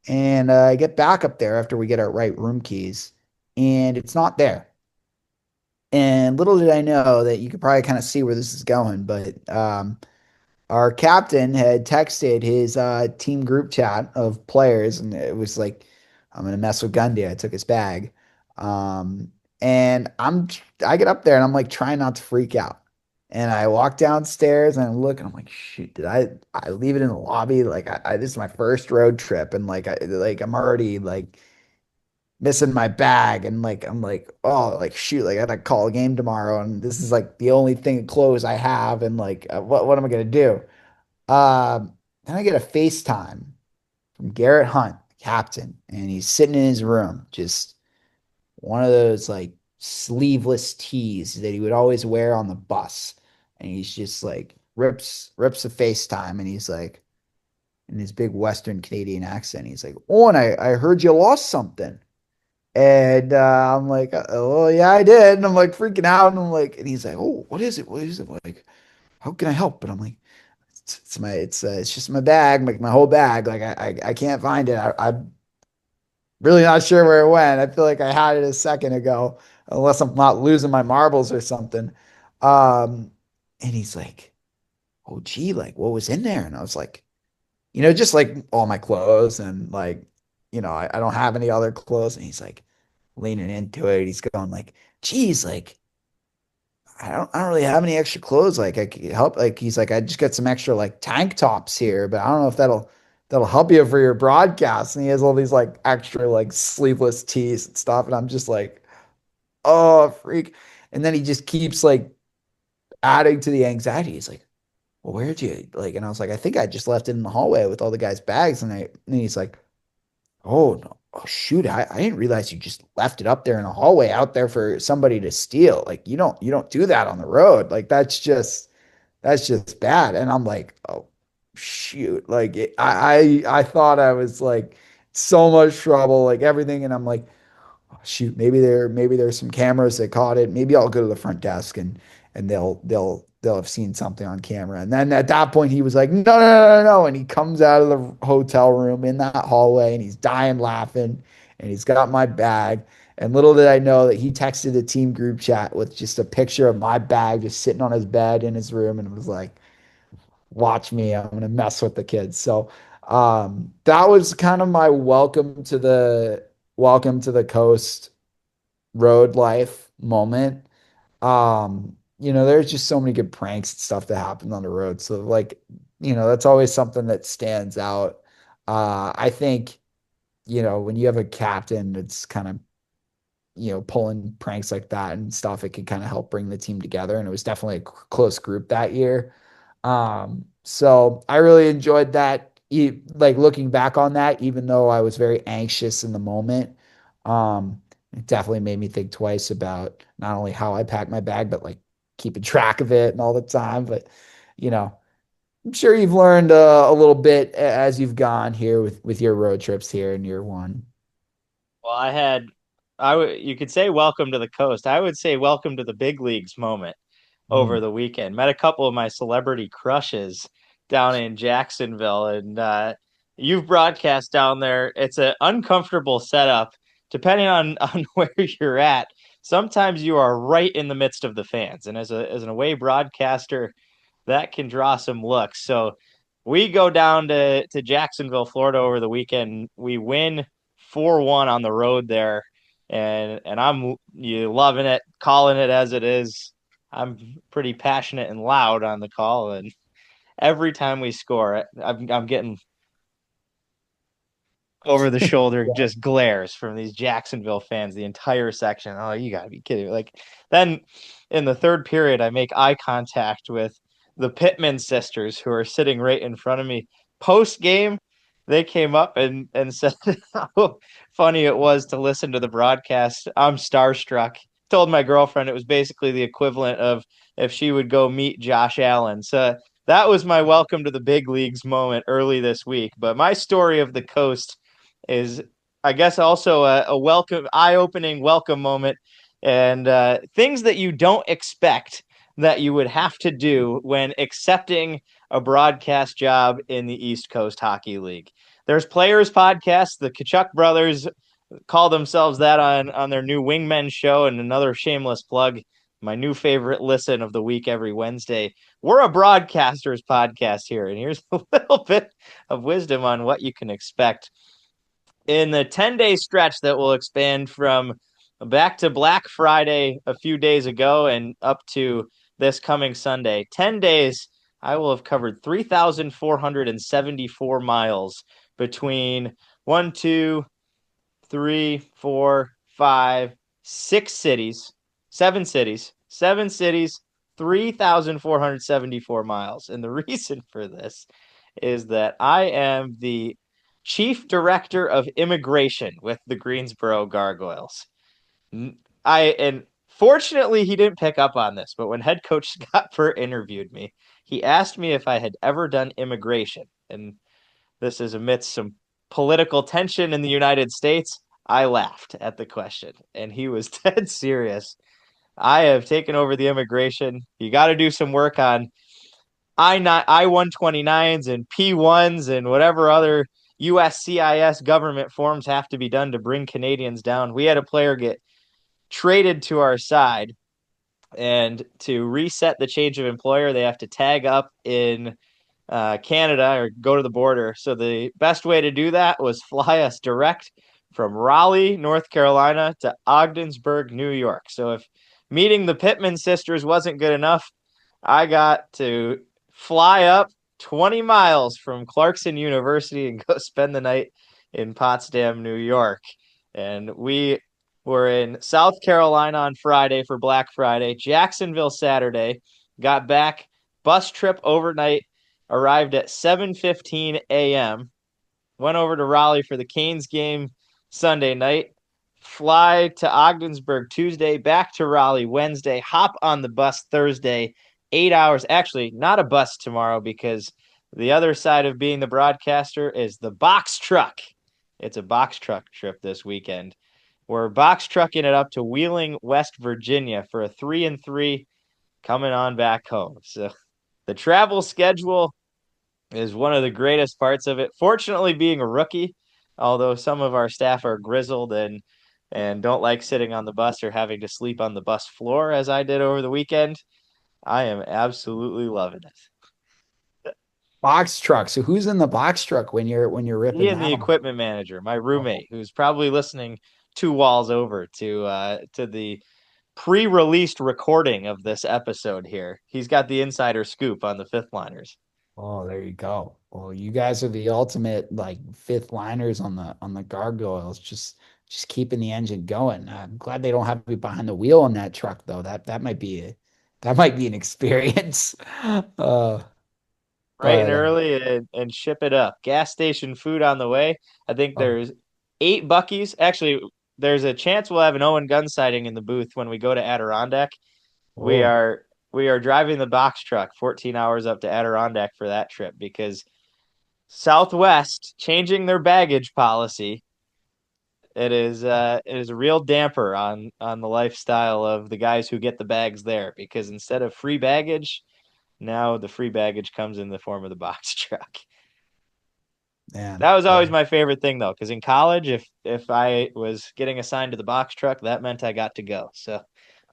and I get back up there after we get our right room keys, and it's not there. And little did I know that you could probably kind of see where this is going, but our captain had texted his team group chat of players, and it was like, "I'm gonna mess with Gundy." I took his bag, and I get up there and I'm like trying not to freak out, and I walk downstairs and I look and I'm like, "Shoot, did I leave it in the lobby?" Like this is my first road trip, and I'm already like missing my bag, and like I'm like, oh, like shoot, like I gotta call a game tomorrow, and this is like the only thing of clothes I have, and like what am I gonna do? Then I get a FaceTime from Garrett Hunt, captain, and he's sitting in his room, just one of those like sleeveless tees that he would always wear on the bus, and he's just like rips a FaceTime, and he's like in his big Western Canadian accent, he's like, "Oh, and I heard you lost something." And I'm like, "Oh yeah, I did." And I'm like freaking out. And I'm like, and he's like, "Oh, what is it? What is it? Like, how can I help?" And I'm like, it's just my bag, like my whole bag. Like I can't find it. I'm really not sure where it went. I feel like I had it a second ago, unless I'm not losing my marbles or something. And he's like, "Oh gee, like what was in there?" And I was like, just like all my clothes, and like, I don't have any other clothes. And he's like leaning into it. He's going like, "Geez, like I don't really have any extra clothes. Like I could help." Like he's like, "I just got some extra like tank tops here, but I don't know if that'll help you for your broadcast." And he has all these like extra like sleeveless tees and stuff. And I'm just like, "Oh, freak." And then he just keeps like adding to the anxiety. He's like, "Well, where'd you like?" And I was like, "I think I just left it in the hallway with all the guys' bags." And he's like, "Oh no. Oh shoot, I didn't realize you just left it up there in the hallway out there for somebody to steal. Like you don't do that on the road. Like that's just bad." And I'm like, "Oh shoot." Like I thought I was like so much trouble, like everything. And I'm like, "Oh, shoot, maybe there's some cameras that caught it. Maybe I'll go to the front desk and they'll have seen something on camera." And then at that point he was like, "No, no, no, no, no." And he comes out of the hotel room in that hallway and he's dying laughing, and he's got my bag. And little did I know that he texted the team group chat with just a picture of my bag just sitting on his bed in his room, and it was like, "Watch me, I'm gonna mess with the kids." So that was kind of my welcome to the coast road life moment. There's just so many good pranks and stuff that happened on the road. So like, that's always something that stands out. I think, when you have a captain that's kind of, pulling pranks like that and stuff, it can kind of help bring the team together. And it was definitely a close group that year. So I really enjoyed that. Like looking back on that, even though I was very anxious in the moment, it definitely made me think twice about not only how I pack my bag, but like keeping track of it and all the time. But you know, I'm sure you've learned a little bit as you've gone here with your road trips here in year one. Well, you could say welcome to the coast. I would say welcome to the big leagues moment over Mm. the weekend. Met a couple of my celebrity crushes down in Jacksonville, and you've broadcast down there. It's an uncomfortable setup, depending on where you're at. Sometimes you are right in the midst of the fans, and as an away broadcaster, that can draw some looks. So we go down to Jacksonville, Florida over the weekend. We win 4-1 on the road there, and I'm loving it, calling it as it is. I'm pretty passionate and loud on the call, and every time we score, I'm getting over the shoulder just glares from these Jacksonville fans, the entire section. Oh, you gotta be kidding. Like, then in the third period, I make eye contact with the Pittman sisters who are sitting right in front of me. Post game, they came up and said how funny it was to listen to the broadcast. I'm starstruck. Told my girlfriend it was basically the equivalent of if she would go meet Josh Allen. So that was my welcome to the big leagues moment early this week. But my story of the coast is, I guess, also a welcome, eye-opening welcome moment, and things that you don't expect that you would have to do when accepting a broadcast job in the East Coast Hockey League. There's Players Podcast. The Kachuk brothers call themselves that on their new Wingmen show, and another shameless plug, my new favorite listen of the week every Wednesday. We're a broadcasters podcast here, and here's a little bit of wisdom on what you can expect in the 10-day stretch that will expand from back to Black Friday a few days ago and up to this coming Sunday. 10 days, I will have covered 3,474 miles between 1, 2, 3, 4, 5, 6 cities, 7 cities, 3,474 miles. And the reason for this is that I am the Chief Director of Immigration with the Greensboro Gargoyles. And fortunately, he didn't pick up on this, but when head coach Scott Burr interviewed me, he asked me if I had ever done immigration. And this is amidst some political tension in the United States. I laughed at the question, and he was dead serious. I have taken over the immigration. You got to do some work on I-129s and P1s and whatever other USCIS government forms have to be done to bring Canadians down. We had a player get traded to our side, and to reset the change of employer, they have to tag up in Canada or go to the border. So the best way to do that was fly us direct from Raleigh, North Carolina to Ogdensburg, New York. So if meeting the Pittman sisters wasn't good enough, I got to fly up 20 miles from Clarkson University and go spend the night in Potsdam, New York. And we were in South Carolina on Friday for Black Friday, Jacksonville Saturday, got back, bus trip overnight, arrived at 7:15 a.m., went over to Raleigh for the Canes game Sunday night, fly to Ogdensburg Tuesday, back to Raleigh Wednesday, hop on the bus Thursday, 8 hours. Actually, not a bus tomorrow because the other side of being the broadcaster is the box truck. It's a box truck trip this weekend. We're box trucking it up to Wheeling, West Virginia for a 3-3 coming on back home. So the travel schedule is one of the greatest parts of it. Fortunately, being a rookie, although some of our staff are grizzled and don't like sitting on the bus or having to sleep on the bus floor as I did over the weekend, I am absolutely loving it. Box truck. So who's in the box truck when you're ripping? Me and the equipment manager, my roommate, who's probably listening 2 walls over to the pre-released recording of this episode here. He's got the insider scoop on the fifth liners. Oh, there you go. Well, you guys are the ultimate like fifth liners on the Gargoyles, just keeping the engine going. I'm glad they don't have you behind the wheel on that truck though. That might be an experience. Bright and early and ship it up. Gas station food on the way. I think there's 8 Buc-ee's. Actually, there's a chance we'll have an Owen Gun sighting in the booth when we go to Adirondack. Oh. We are driving the box truck 14 hours up to Adirondack for that trip because Southwest changing their baggage policy. It is a real damper on the lifestyle of the guys who get the bags there, because instead of free baggage, now the free baggage comes in the form of the box truck. Man, that was always my favorite thing though, because in college, if I was getting assigned to the box truck, that meant I got to go. So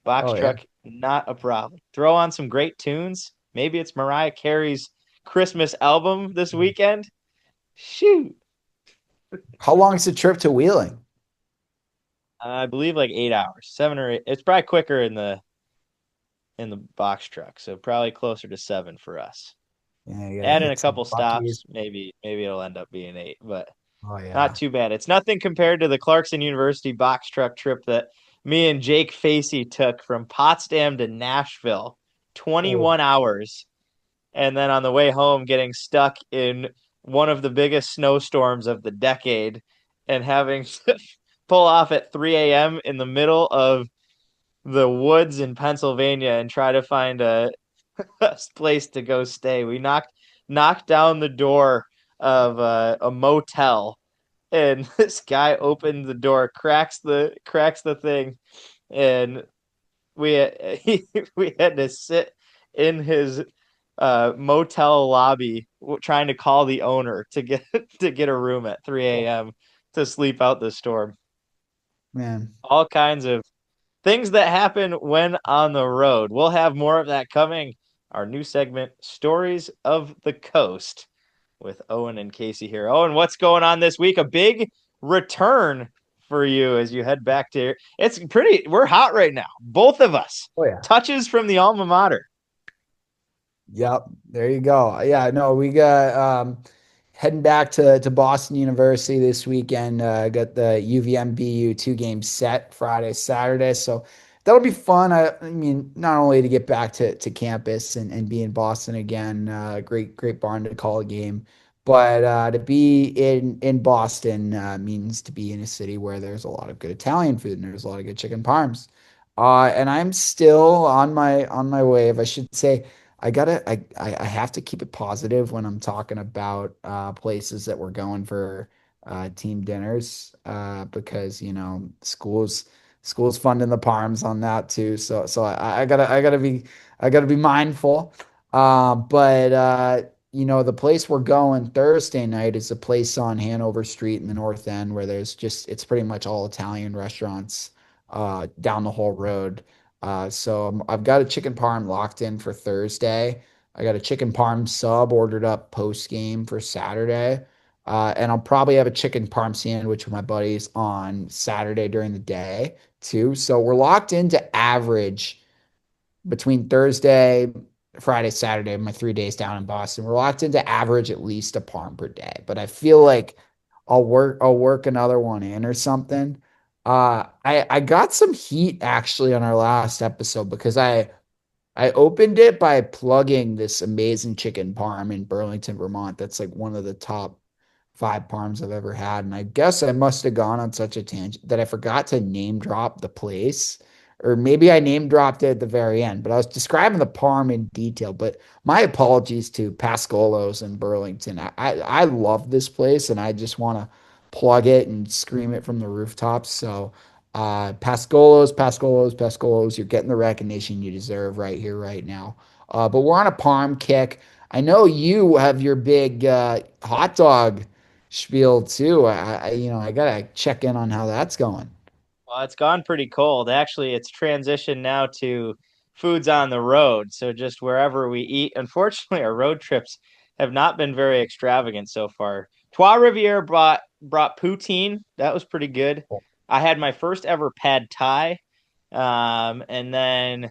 box truck, not a problem. Throw on some great tunes. Maybe it's Mariah Carey's Christmas album this weekend. Shoot. How long is the trip to Wheeling? I believe like 8 hours, 7 or 8. It's probably quicker in the box truck, so probably closer to 7 for us. Yeah, add in a couple stops, maybe it'll end up being 8. But Oh yeah. Not too bad. It's nothing compared to the Clarkson University box truck trip that me and Jake Facey took from Potsdam to Nashville, 21 hours. And then on the way home, getting stuck in one of the biggest snowstorms of the decade and having to pull off at 3 a.m. in the middle of the woods in Pennsylvania and try to find a place to go stay. We knocked down the door of a motel, and this guy opens the door, cracks the thing, and we had to sit in his motel lobby trying to call the owner to get a room at 3 a.m. to sleep out the storm. Man. All kinds of things that happen when on the road. We'll have more of that coming. Our new segment, Stories of the Coast, with Owen and Casey here. Owen, what's going on this week? A big return for you as you head back to we're hot right now. Both of us. Oh yeah. Touches from the alma mater. Yep. There you go. Yeah, no, we got heading back to Boston University this weekend. Got the UVM BU 2-game set Friday, Saturday. So that'll be fun. I mean, not only to get back to campus and be in Boston again, great barn to call a game, but to be in Boston means to be in a city where there's a lot of good Italian food and there's a lot of good chicken parms. And I'm still on my wave. I should say I have to keep it positive when I'm talking about places that we're going for team dinners because school's funding the parms on that too. So I gotta be mindful. But the place we're going Thursday night is a place on Hanover Street in the North End where it's pretty much all Italian restaurants down the whole road. So I've got a chicken parm locked in for Thursday. I got a chicken parm sub ordered up post game for Saturday. And I'll probably have a chicken parm sandwich with my buddies on Saturday during the day too. So we're locked into average between Thursday, Friday, Saturday, my 3 days down in Boston. We're locked into average at least a parm per day. But I feel like I'll work another one in or something. I got some heat actually on our last episode because I opened it by plugging this amazing chicken parm in Burlington, Vermont. That's like one of the top 5 parms I've ever had. And I guess I must have gone on such a tangent that I forgot to name drop the place. Or maybe I name dropped it at the very end, but I was describing the parm in detail. But my apologies to Pascolo's in Burlington. I love this place and I just want to plug it and scream it from the rooftops. So Pascolo's, you're getting the recognition you deserve right here, right now. But we're on a parm kick. I know you have your big hot dog spiel too. I gotta check in on how that's going. Well, it's gone pretty cold. Actually, it's transitioned now to foods on the road. So just wherever we eat. Unfortunately, our road trips have not been very extravagant so far. Trois Rivières brought poutine. That was pretty good. I had my first ever pad thai. And then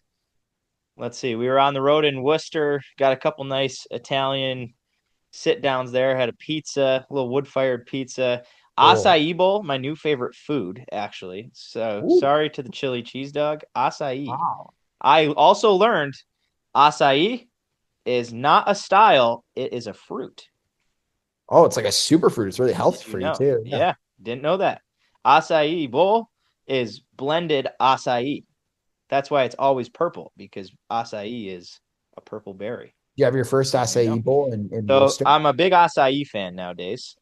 let's see, we were on the road in Worcester, got a couple nice Italian sit downs there, had a pizza, a little wood-fired pizza. Acai bowl, my new favorite food, actually. So sorry to the chili cheese dog. Acai. Wow. I also learned acai is not a style, it is a fruit. Oh, it's like a superfruit. It's really healthy for you too. Yeah, didn't know that. Acai bowl is blended acai. That's why it's always purple, because acai is a purple berry. You have your first acai bowl in So Worcester? I'm a big acai fan nowadays.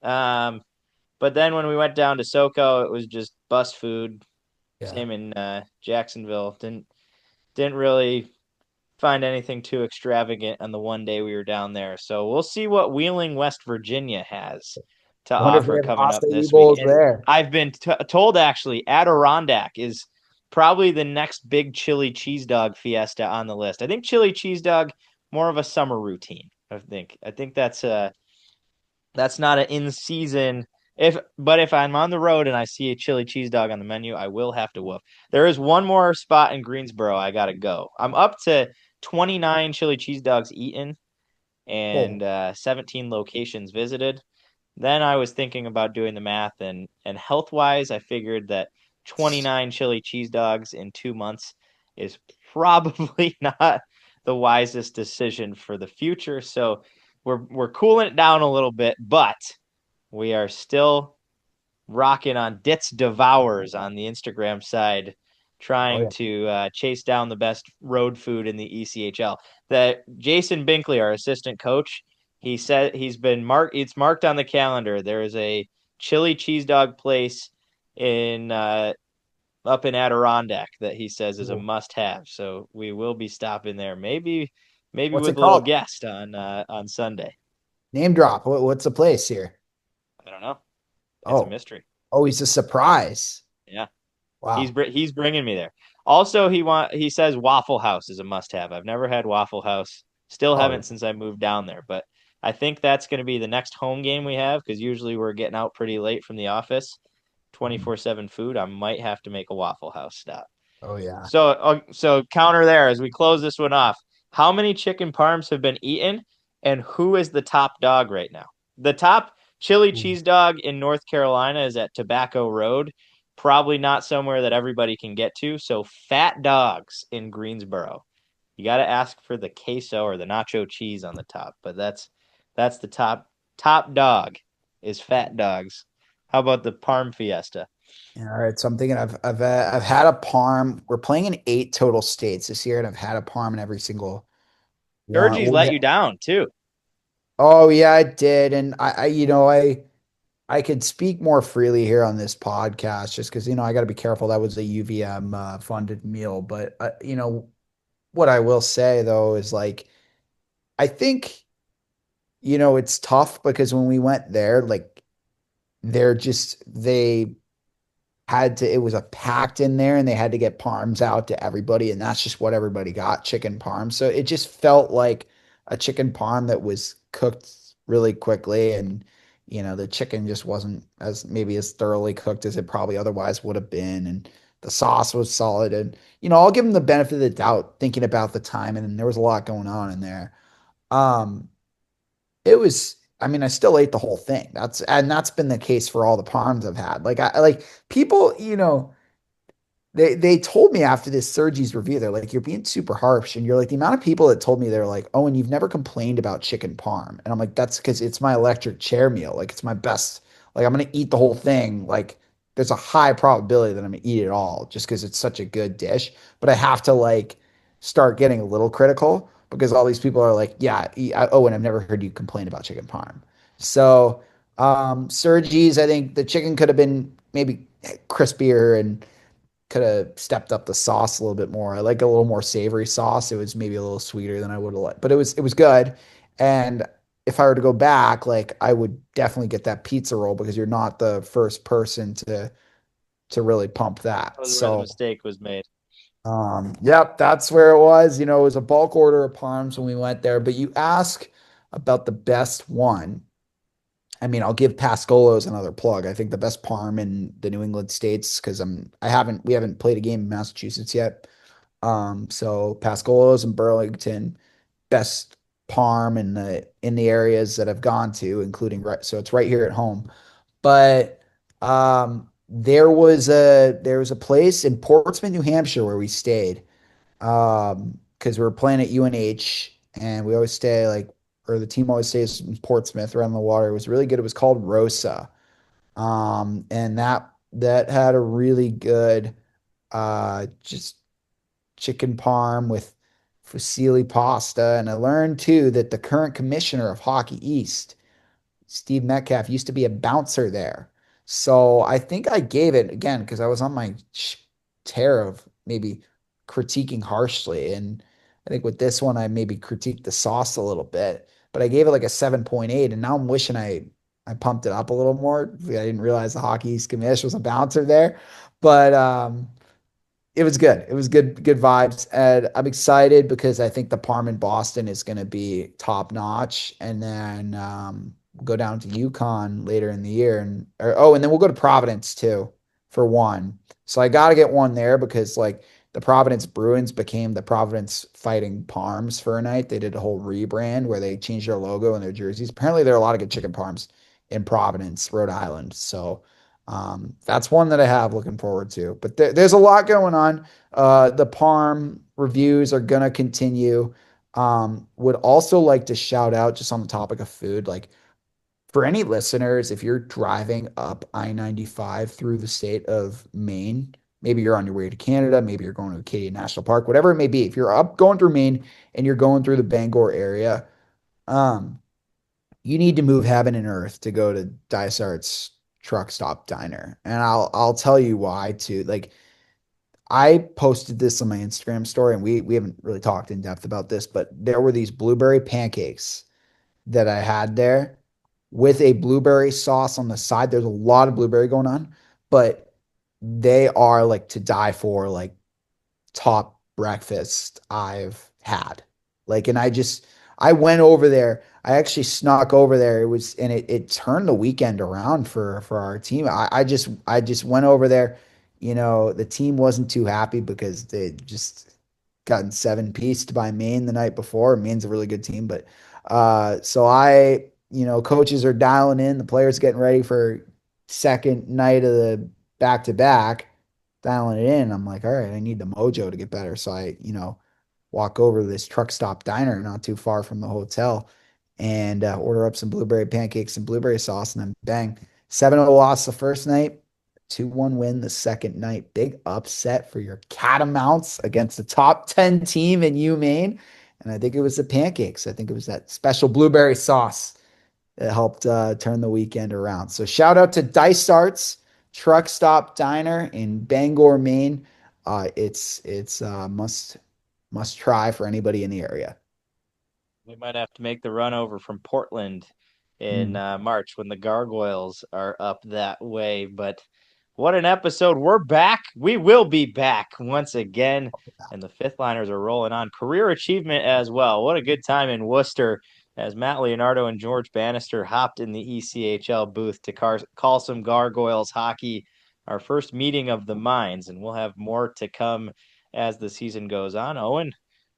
But then when we went down to SoCo, it was just bus food. Yeah. Same in Jacksonville. Didn't really find anything too extravagant on the one day we were down there. So we'll see what Wheeling, West Virginia has to offer coming up this week. There. I've been told actually Adirondack is probably the next big chili cheese dog fiesta on the list. I think chili cheese dog more of a summer routine. I think that's not an in season. But if I'm on the road and I see a chili cheese dog on the menu, I will have to woof. There is one more spot in Greensboro I gotta go. I'm up to 29 chili cheese dogs eaten and 17 locations visited. Then I was thinking about doing the math, and health wise, I figured that 29 chili cheese dogs in 2 months is probably not the wisest decision for the future. So we're cooling it down a little bit, but we are still rocking on Ditz Devours on the Instagram side, trying to chase down the best road food in the ECHL. That Jason Binkley, our assistant coach, he said it's marked on the calendar. There is a chili cheese dog place in up in Adirondack that he says is a must have. So we will be stopping there. Maybe What's with it a little called? guest on Sunday. Name drop. What's the place here? I don't know. It's a mystery. Oh, he's a surprise. Yeah. Wow. He's bringing me there. Also, he says Waffle House is a must have. I've never had Waffle House. Still haven't since I moved down there, but I think that's going to be the next home game we have, because usually we're getting out pretty late from the office. 24/7 food. I might have to make a Waffle House stop. Oh yeah. So counter there as we close this one off. How many chicken parms have been eaten, and who is the top dog right now? The top chili cheese dog in North Carolina is at Tobacco Road. Probably not somewhere that everybody can get to. So Fat Dogs in Greensboro. You got to ask for the queso or the nacho cheese on the top, but that's the top dog is Fat Dogs. How about the Parm Fiesta? All right, so I'm thinking I've had a parm. We're playing in 8 total states this year, and I've had a parm in every single one. Georgie's let you down too. Oh yeah, I did, and I could speak more freely here on this podcast just because I got to be careful. That was a UVM funded meal, but what I will say though is like I think it's tough because when we went there, like they had to, it was a packed in there and they had to get parms out to everybody, and that's just what everybody got, chicken parm. So it just felt like a chicken parm that was cooked really quickly, and the chicken just wasn't as thoroughly cooked as it probably otherwise would have been, and the sauce was solid. And I'll give them the benefit of the doubt thinking about the time, and there was a lot going on in there. It was, I mean, I still ate the whole thing. That's been the case for all the parms I've had. Like I like people, they told me after this Sergi's review, they're like, you're being super harsh. And you're like, the amount of people that told me, they're like, oh, and you've never complained about chicken parm. And I'm like, that's because it's my electric chair meal. Like it's my best, like I'm going to eat the whole thing. Like there's a high probability that I'm going to eat it all just because it's such a good dish. But I have to like start getting a little critical because all these people are like, yeah, oh, and I've never heard you complain about chicken parm. So Sergi's, I think the chicken could have been maybe crispier and could have stepped up the sauce a little bit more. I like a little more savory sauce. It was maybe a little sweeter than I would have liked, but it was good. And if I were to go back, like I would definitely get that pizza roll because you're not the first person to really pump that. That was where the mistake was made. Yep, that's where it was. It was a bulk order of parms when we went there. But you ask about the best one. I mean, I'll give Pascolo's another plug. I think the best parm in the New England states because we haven't played a game in Massachusetts yet. So Pascolo's in Burlington, best parm in the areas that I've gone to, including so it's right here at home. But there was a place in Portsmouth, New Hampshire where we stayed because we were playing at UNH and we always stay or the team always stays in Portsmouth around the water. It was really good. It was called Rosa. And that had a really good just chicken parm with fusilli pasta. And I learned too that the current commissioner of Hockey East, Steve Metcalf, used to be a bouncer there. So I think I gave it again because I was on my tear of maybe critiquing harshly. And I think with this one, I maybe critiqued the sauce a little bit, but I gave it like a 7.8. And now I'm wishing I pumped it up a little more. I didn't realize the Hockey East commish was a bouncer there, but it was good. It was good vibes. And I'm excited because I think the parm in Boston is going to be top notch. And then go down to Yukon later in the year. And then we'll go to Providence too for one. So I got to get one there because the Providence Bruins became the Providence Fighting Parms for a night. They did a whole rebrand where they changed their logo and their jerseys. Apparently there are a lot of good chicken parms in Providence, Rhode Island. So that's one that I have looking forward to. But there's a lot going on. The Parm reviews are going to continue. Would also like to shout out, just on the topic of food, like for any listeners, if you're driving up I-95 through the state of Maine, maybe you're on your way to Canada, maybe you're going to Acadia National Park, whatever it may be. If you're up going through Maine and you're going through the Bangor area, you need to move heaven and earth to go to Dysart's Truck Stop Diner. And I'll tell you why too. Like, I posted this on my Instagram story, and we haven't really talked in depth about this, but there were these blueberry pancakes that I had there with a blueberry sauce on the side. There's a lot of blueberry going on, but they are like to die for, like top breakfast I've had. Like, and I went over there. I actually snuck over there. It turned the weekend around for our team. I just went over there. You know, the team wasn't too happy because they just gotten 7-pieced by Maine the night before. Maine's a really good team, but coaches are dialing in, the players getting ready for second night of the back-to-back, dialing it in. I'm like, all right, I need the mojo to get better. So I, walk over to this Truck Stop Diner not too far from the hotel and order up some blueberry pancakes and blueberry sauce, and then bang, 7-0 loss the first night, 2-1 win the second night. Big upset for your Catamounts against the top 10 team in UMaine. And I think it was the pancakes. I think it was that special blueberry sauce that helped turn the weekend around. So shout out to Dysart's Truck Stop Diner in Bangor, Maine. It's must try for anybody in the area. We might have to make the run over from Portland in March when the Gargoyles are up that way. But what an episode. We're back. We will be back once again. And the Fifth Liners are rolling on. Career achievement as well. What a good time in Worcester as Matt Leonardo and George Bannister hopped in the ECHL booth to call some Gargoyles hockey. Our first meeting of the minds, and we'll have more to come as the season goes on. Owen,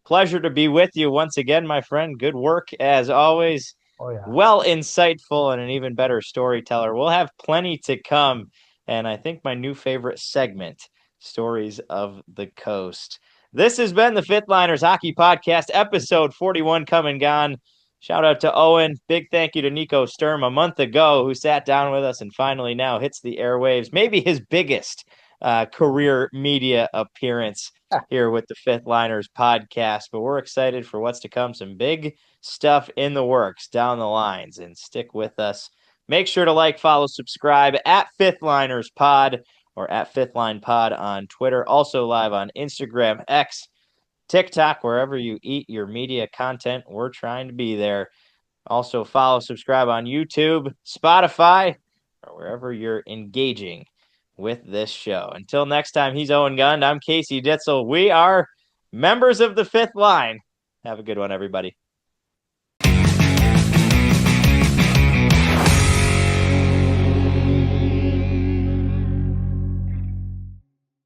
pleasure to be with you once again, my friend. Good work as always. Oh, yeah. Well, insightful and an even better storyteller. We'll have plenty to come. And I think my new favorite segment, Stories of the Coast. This has been the Fifth Liners Hockey Podcast, episode 41 come and gone. Shout out to Owen. Big thank you to Nico Sturm a month ago, who sat down with us and finally now hits the airwaves. Maybe his biggest career media appearance here with the Fifth Liners Podcast. But we're excited for what's to come. Some big stuff in the works down the lines, and stick with us. Make sure to like, follow, subscribe at Fifth Liners Pod or at Fifth Line Pod on Twitter. Also live on Instagram, X, TikTok, wherever you eat your media content. We're trying to be there. Also follow, subscribe on YouTube, Spotify, or wherever you're engaging with this show. Until next time, he's Owen Gund. I'm Casey Ditzel. We are members of the Fifth Line. Have a good one, everybody.